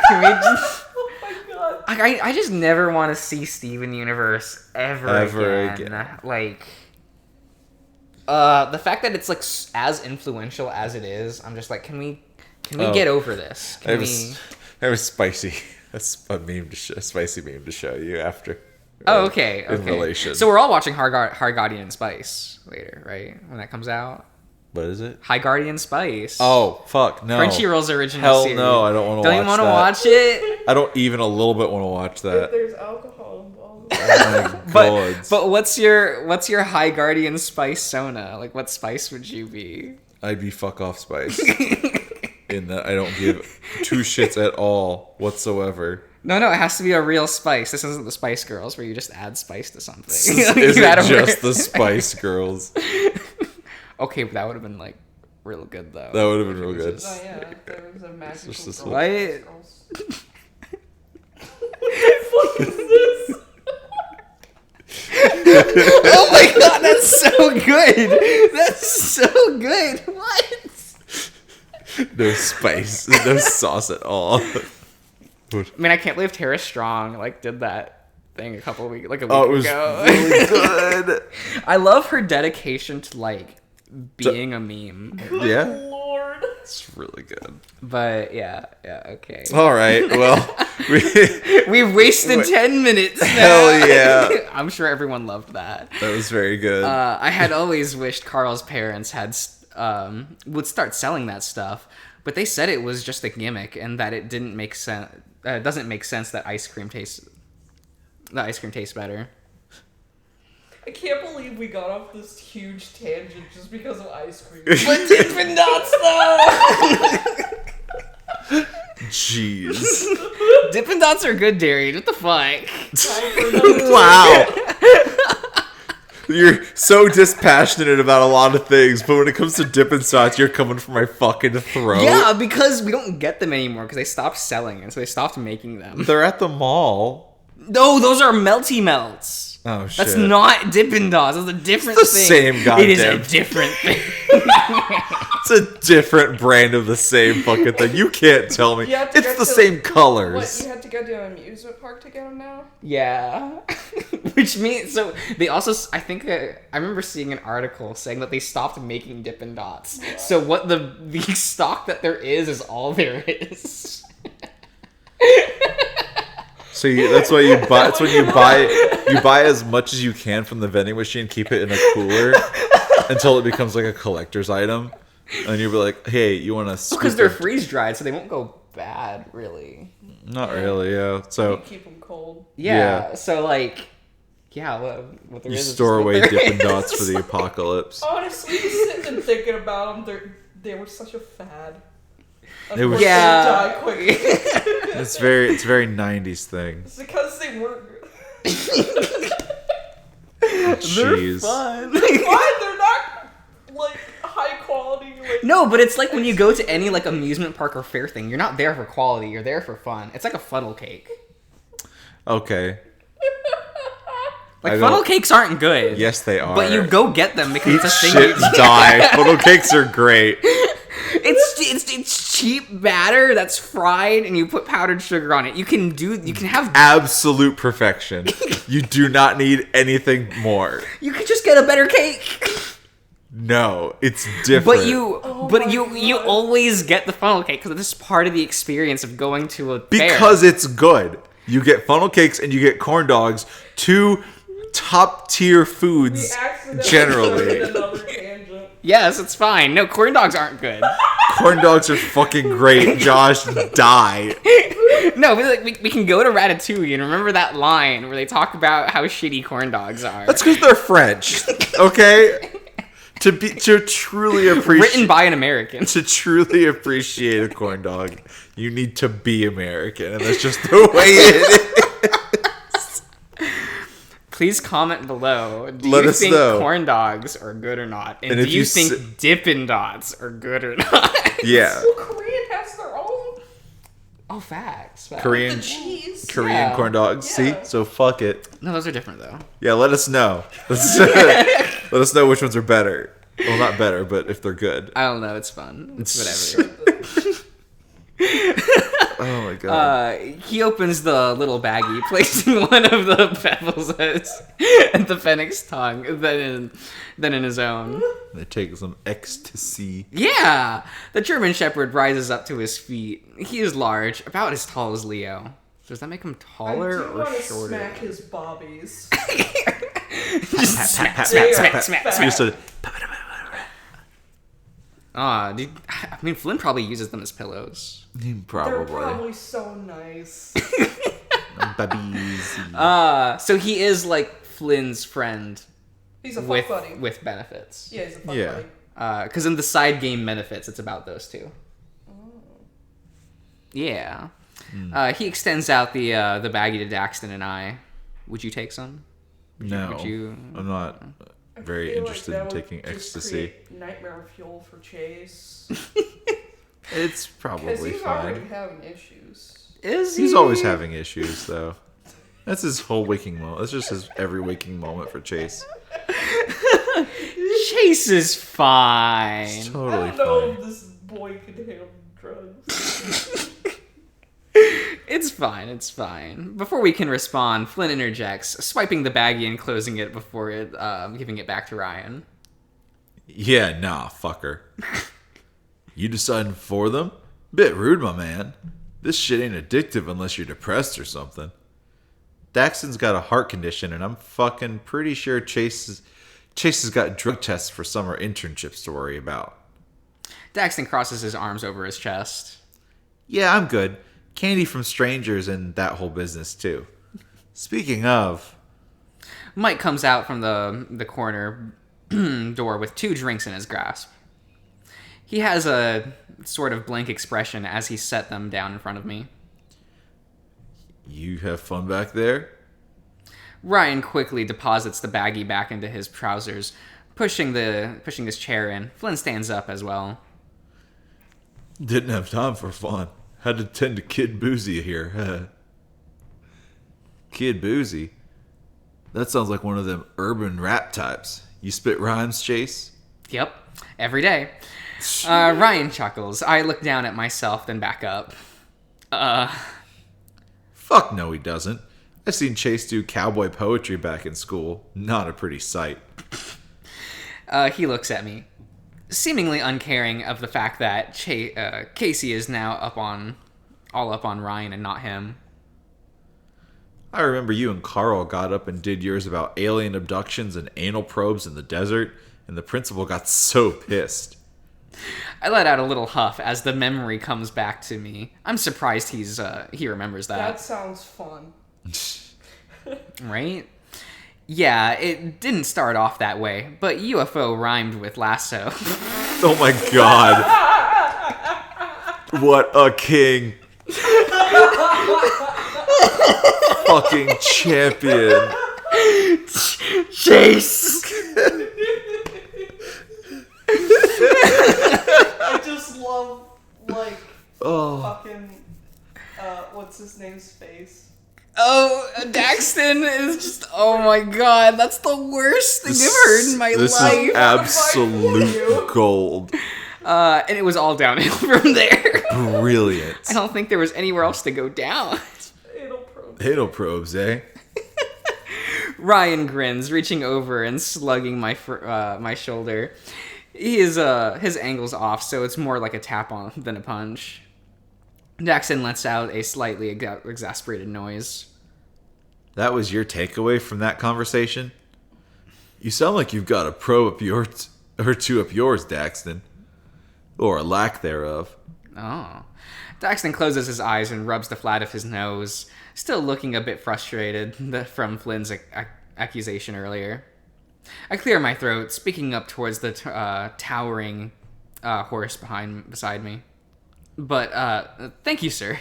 Can we just... Oh my god. I just never want to see Steven Universe ever again. Like, the fact that it's, like, as influential as it is, I'm just like, can we get over this? Can That was spicy. That's a spicy meme to show you after. Oh, okay. In relation. So we're all watching High Guardian Spice later, right? When that comes out. What is it? High Guardian Spice. Oh, fuck, no. Crunchyroll's original Hell series. no, I don't want to Don't watch you want to that. watch it? I don't even a little bit want to watch If that. there's alcohol involved. Oh my god. But what's your High Guardian Spice Sona? Like, what spice would you be? I'd be fuck off Spice. In that I don't give two shits at all whatsoever. No, it has to be a real spice. This isn't the Spice Girls where you just add spice to something. Is You it add a just word. the Spice Girls? Okay, but that would have been, like, real good, though. That would have been real good. Oh yeah, there was a magical just this girl. What? Girls. What the fuck is this? Oh my god, that's so good! That's so good! What? No spice, no sauce at all. I mean, I can't believe Tara Strong, like, did that thing a week Oh, it was ago. really good. I love her dedication to, like, being a meme. Yeah, Lord. it's really good. But, yeah, okay. All right, well, We've wasted 10 minutes now. Hell yeah. I'm sure everyone loved that. that was very good. I had always wished Carl's parents had would start selling that stuff, but they said it was just a gimmick and that it didn't make sense. It doesn't make sense that ice cream tastes better. I can't believe we got off this huge tangent just because of ice cream. But Dippin' Dots though. Jeez. Dippin' Dots are good, Darian. What the fuck? Time for another Wow. You're so dispassionate about a lot of things, but when it comes to Dippin' Dots, you're coming for my fucking throat. Yeah, because we don't get them anymore because they stopped selling and so they stopped making them. They're at the mall. No, those are Melty Melts. Oh, shit. That's not Dippin' Dots. That's a different It's the thing. same goddamn. It is a different thing. It's a different brand of the same fucking thing. You can't tell me. It's the same colors. What, you had to go to an amusement park to get them now? Yeah. Which means, so they also, I think, I remember seeing an article saying that they stopped making Dippin' Dots. What? So what the stock that there is all there is. So that's why you buy. That's when you buy as much as you can from the vending machine. Keep it in a cooler until it becomes like a collector's item, and you'll be like, "Hey, you want to?" Because they're freeze dried, so they won't go bad, really. Not really, yeah. So you keep them cold. Yeah. So like, yeah. What there you is store away Dippin' is. Dots for the apocalypse. Honestly, sitting and thinking about them, they were such a fad. Of It was- course Yeah. they die quickly. It's very 90s thing. It's because they weren't. Jeez. Fun. Why? They're not like high quality. Like, No, but it's like when you go to any like amusement park or fair thing, you're not there for quality, you're there for fun. It's like a funnel cake. Okay. Like I funnel don't- cakes aren't good. Yes, they are. But you go get them because Eat it's a thing. shit and die. Funnel cakes are great. It's cheap batter that's fried and you put powdered sugar on it. You can have Absolute perfection. You do not need anything more. you can just get a better cake. No, it's different. But you always get the funnel cake because this is part of the experience of going to a fair. Because it's good. You get funnel cakes and you get corn dogs, two top tier foods generally. Another tangent. Yes, it's fine. No, corn dogs aren't good. Corn dogs are fucking great. Josh, die. No, but like, we can go to Ratatouille and remember that line where they talk about how shitty corn dogs are. That's because they're French. Okay? To truly appreciate Written by an American. to truly appreciate a corn dog, you need to be American, and that's just the way it is. Please comment below. Do Let you us think know. corn dogs are good or not? And And do if you you think Dippin' Dots are good or not? Yeah. Well, Korean has their own. Oh, facts. Korean The cheese. Korean corn dogs. Yeah. See? So fuck it. No, those are different though. Yeah, let us know. Let us know which ones are better. Well, not better, but if they're good. I don't know. It's fun. It's whatever. Oh my god. He opens the little baggie, placing one of the pebbles at the Fennec's tongue, then in his own. They take some ecstasy. Yeah! The German Shepherd rises up to his feet. He is large, about as tall as Leo. Does that make him taller I do or want to shorter? smack his bobbies. Just smack. Just a- Dude, I mean, Flynn probably uses them as pillows. They're Probably. probably so nice. Babies. So he is like Flynn's friend He's a fuck with buddy. benefits. Yeah, he's a fuck Yeah. buddy. Because in the side game benefits, it's about those two. Yeah. He extends out the baggie to Daxton and I. Would you take some? No. would you- I'm not I very feel like interested that in would taking just ecstasy. create nightmare fuel for Chase. It's Because probably he's already fine. having issues. Is he? He's always having issues, though. That's his whole waking moment. That's just his every waking moment for Chase. Chase is fine. It's I totally don't know fine. if this boy could handle drugs. It's fine. It's fine. Before we can respond, Flynn interjects, swiping the baggie and closing it before giving it back to Ryan. Yeah, nah, fucker. You deciding for them? Bit rude, my man. This shit ain't addictive unless you're depressed or something. Daxton's got a heart condition, and I'm fucking pretty sure Chase has got drug tests for summer internships to worry about. Daxton crosses his arms over his chest. Yeah, I'm good. Candy from strangers and that whole business, too. Speaking of... Mike comes out from the corner door with 2 drinks in his grasp. He has a sort of blank expression as he set them down in front of me. You have fun back there? Ryan quickly deposits the baggie back into his trousers, pushing his chair in. Flynn stands up as well. Didn't have time for fun. Had to tend to Kid Boozy here. Kid Boozy. That sounds like one of them urban rap types. You spit rhymes, Chase? Yep, every day. Ryan chuckles. I look down at myself, then back up. Fuck no, he doesn't. I've seen Chase do cowboy poetry back in school. Not a pretty sight. He looks at me, seemingly uncaring of the fact that Casey is now all up on Ryan and not him. I remember you and Carl got up and did yours about alien abductions and anal probes in the desert, and the principal got so pissed. I let out a little huff as the memory comes back to me. I'm surprised he remembers that. That sounds fun. Right? Yeah, it didn't start off that way, but UFO rhymed with lasso. Oh my god. What a king. Fucking champion. Chase! I just love, like, fucking, what's his name's face? Oh, Daxton is just, oh my god, that's the worst thing I've heard in my life. This is absolute gold. And it was all downhill from there. Brilliant. I don't think there was anywhere else to go down. Anal probes, eh? Ryan grins, reaching over and slugging my my shoulder. His angle's off, so it's more like a tap on than a punch. Daxton lets out a slightly exasperated noise. That was your takeaway from that conversation? You sound like you've got a probe up yours, or two up yours, Daxton. Or a lack thereof. Oh. Daxton closes his eyes and rubs the flat of his nose, still looking a bit frustrated from Flynn's accusation earlier. I clear my throat, speaking up towards the towering horse beside me. But, thank you, sir.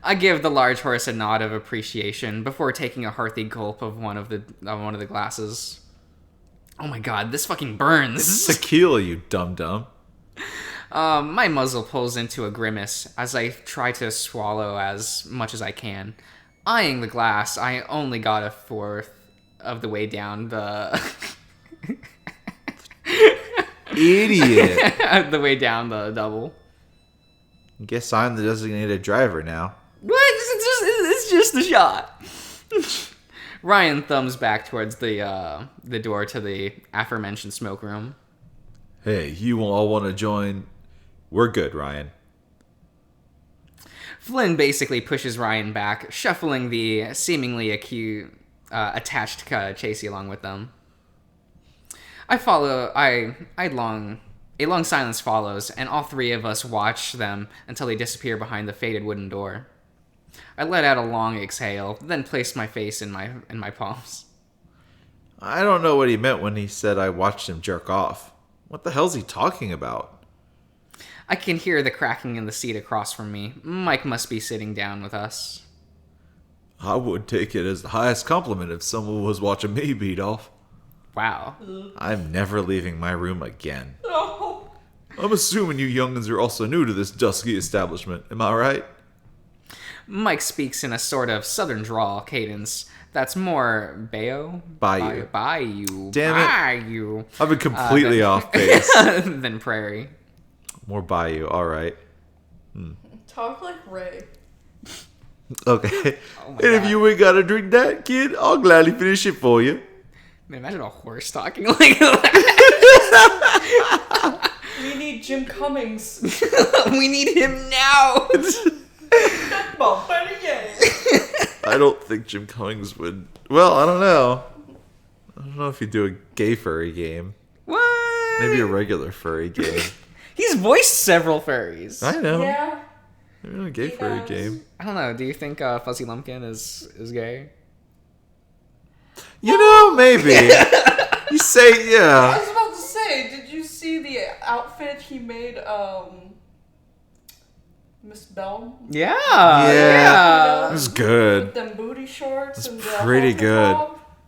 I give the large horse a nod of appreciation before taking a hearty gulp of one of the glasses. Oh my god, this fucking burns. Tequila, you dum-dum. My muzzle pulls into a grimace as I try to swallow as much as I can. Eyeing the glass, I only got a fourth of the way down the... Idiot. The way down the double. Guess I'm the designated driver now. What? It's just a shot. Ryan thumbs back towards the door to the aforementioned smoke room. Hey, you all want to join? We're good, Ryan. Flynn basically pushes Ryan back, shuffling the seemingly attached Chasey along with them. I follow. A long silence follows, and all three of us watch them until they disappear behind the faded wooden door. I let out a long exhale, then placed my face in my palms. I don't know what he meant when he said I watched him jerk off. What the hell's he talking about? I can hear the cracking in the seat across from me. Mike must be sitting down with us. I would take it as the highest compliment if someone was watching me beat off. Wow. I'm never leaving my room again. No. I'm assuming you youngins are also new to this dusky establishment. Am I right? Mike speaks in a sort of southern drawl cadence that's more Bayou. Bayou. Damn it. Bayou. I've been completely off base. Than Prairie. More Bayou, alright. Talk like Ray. Okay. Oh my And if God. you ain't gotta drink that, kid, I'll gladly finish it for you. Man, imagine a horse talking like that. We need Jim Cummings. We need him now. I don't think Jim Cummings would. Well, I don't know. I don't know if he'd do a gay furry game. What? Maybe a regular furry game. He's voiced several furries. I know. Yeah. Maybe a gay furry has. game. I don't know. Do you think Fuzzy Lumpkin is gay? You know, maybe. You say, I yeah. was about to say, did you see the outfit he made, Miss Bell? Yeah. Yeah. It was With good. them booty shorts It's and the pretty halter good. top.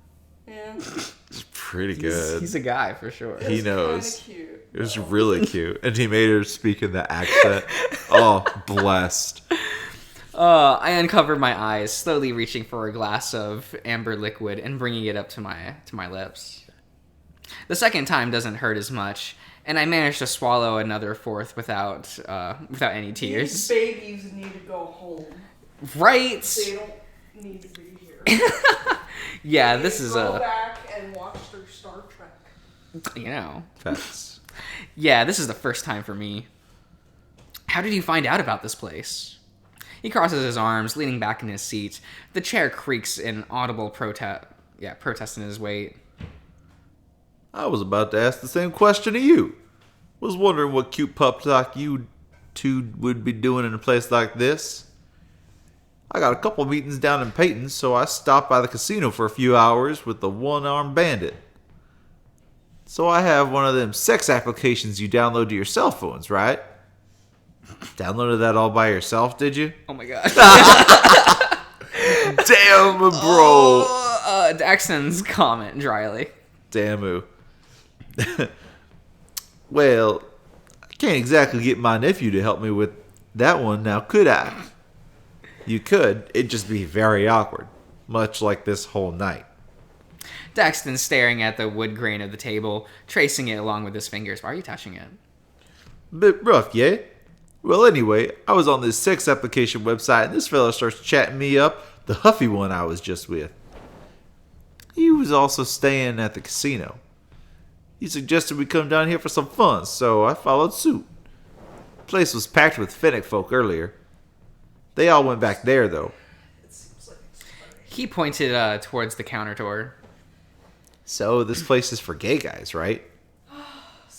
Yeah. It's pretty good. He's a guy for sure. He It's knows. kinda cute. It was really cute. And he made her speak in the accent. Oh, blessed. I uncover my eyes, slowly reaching for a glass of amber liquid and bringing it up to my lips. The second time doesn't hurt as much, and I manage to swallow another fourth without any tears. These babies need to go home. Right? They don't need to be here. Yeah, this is go back and watch their Star Trek. You know. Facts. Yeah, this is the first time for me. How did you find out about this place? He crosses his arms, leaning back in his seat. The chair creaks in audible protest in his weight. I was about to ask the same question to you. Was wondering what cute pup like you two would be doing in a place like this. I got a couple meetings down in Peyton, so I stopped by the casino for a few hours with the one-armed bandit. So I have one of them sex applications you download to your cell phones, right? Downloaded that all by yourself, did you? Oh my god. Damn, bro. Daxton's comment dryly. Damn. Well, I can't exactly get my nephew to help me with that one now, could I? You could. It'd just be very awkward. Much like this whole night. Daxton's staring at the wood grain of the table, tracing it along with his fingers. Why are you touching it? Bit rough, yeah? Well, anyway, I was on this sex application website, and this fella starts chatting me up, the huffy one I was just with. He was also staying at the casino. He suggested we come down here for some fun, so I followed suit. The place was packed with Fennec folk earlier. They all went back there, though. It seems like it's funny. He pointed towards the counter door. So this place is for gay guys, right?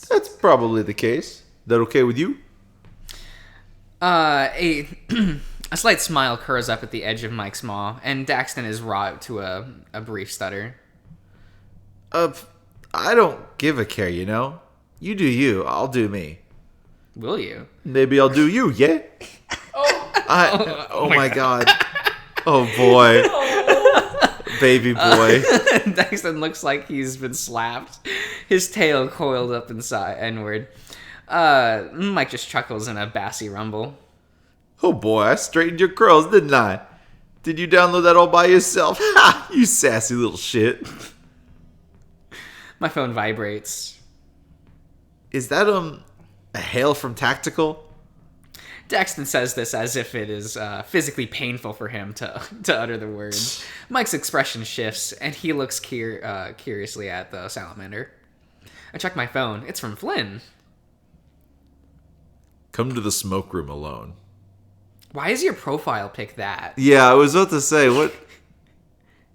That's probably the case. That okay with you? A slight smile curls up at the edge of Mike's maw, and Daxton is wrought to a brief stutter. I don't give a care, you know? You do you, I'll do me. Will you? Maybe I'll do you, yeah? Oh my god. Oh boy. Baby boy. Daxton looks like he's been slapped. His tail coiled up inside inward. Mike just chuckles in a bassy rumble. Oh boy, I straightened your curls, didn't I? Did you download that all by yourself? Ha! You sassy little shit. My phone vibrates. Is that, a hail from Tactical? Daxton says this as if it is physically painful for him to utter the words. Mike's expression shifts, and he looks curiously at the salamander. I check my phone. It's from Flynn. Come to the smoke room alone. Why is your profile pic that? Yeah, I was about to say, what?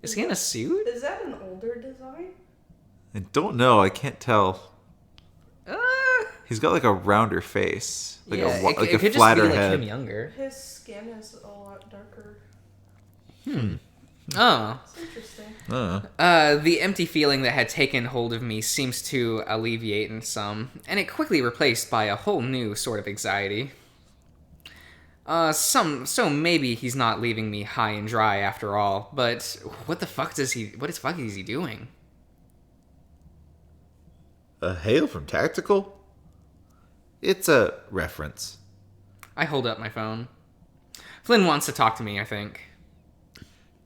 Is he in a suit? Is that an older design? I don't know, I can't tell. He's got like a rounder face. Like yeah, a it could flatter just be like head. him younger. His skin is a lot darker. Oh. It's interesting. The empty feeling that had taken hold of me seems to alleviate in some, and it quickly replaced by a whole new sort of anxiety. So maybe he's not leaving me high and dry after all, but what the fuck is he doing? A hail from Tactical? It's a reference. I hold up my phone. Flynn wants to talk to me, I think.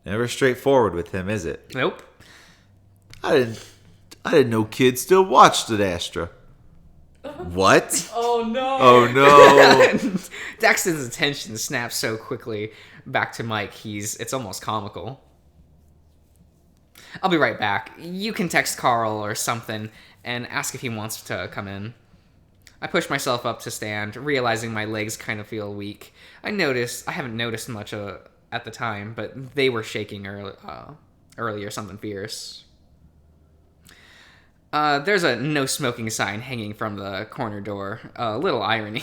Never straightforward with him, is it? Nope. I didn't know kids still watched Ad Astra. What? Oh no. Oh no. Daxton's attention snaps so quickly back to Mike, it's almost comical. I'll be right back. You can text Carl or something and ask if he wants to come in. I push myself up to stand, realizing my legs kind of feel weak. I haven't noticed much at the time, but they were shaking earlier, something fierce. There's a no smoking sign hanging from the corner door. A little irony,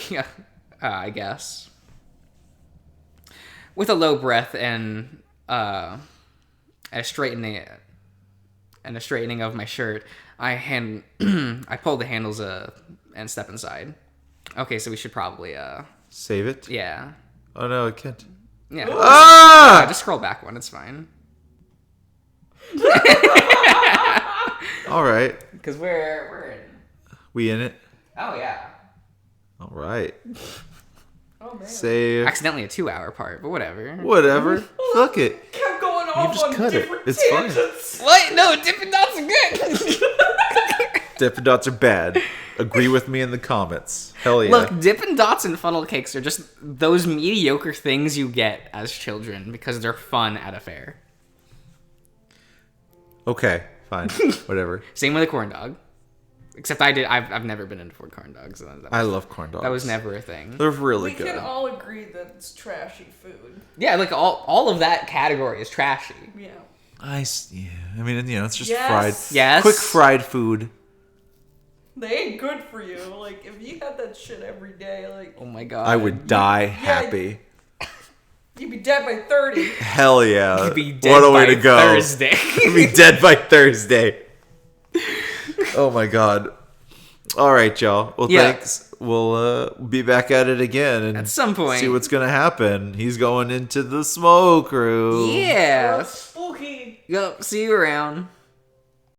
I guess. With a low breath and a straightening of my shirt, I pull the handles and step inside. Okay, so we should probably Save it? yeah. Oh no, I can't. Yeah. Ah! Just scroll back one, it's fine. Alright. Because we're in. We in it? Oh yeah. Alright. Oh man. Save. Accidentally a 2-hour part, but whatever. Whatever. Fuck it. Kept going off just on cut it. different It's fine. tangents. What? No, Dippin' Dots are good. Dippin' Dots are bad. Agree with me in the comments. Hell yeah. Look, Dippin' Dots and funnel cakes are just those mediocre things you get as children because they're fun at a fair. Okay, fine. Whatever. Same with a corn dog. Except I've never been into corn dogs. So I love corn dogs. that was never a thing. They're really We good. can all agree that it's trashy food. Yeah, like all of that category is trashy. Yeah. Yeah. I mean, it's just Yes. fried. Yes. Quick fried food. They ain't good for you. Like, if you had that shit every day, like, Oh my god. I would die happy. you'd be dead by 30. Hell yeah. You'd be dead What a by way to go. Thursday. You'd be dead by Thursday. Oh my god. All right, y'all. Well, Yeah. thanks. We'll be back at it again and At some point. see what's gonna happen. He's going into the smoke room. Yeah. Spooky. Yep. See you around.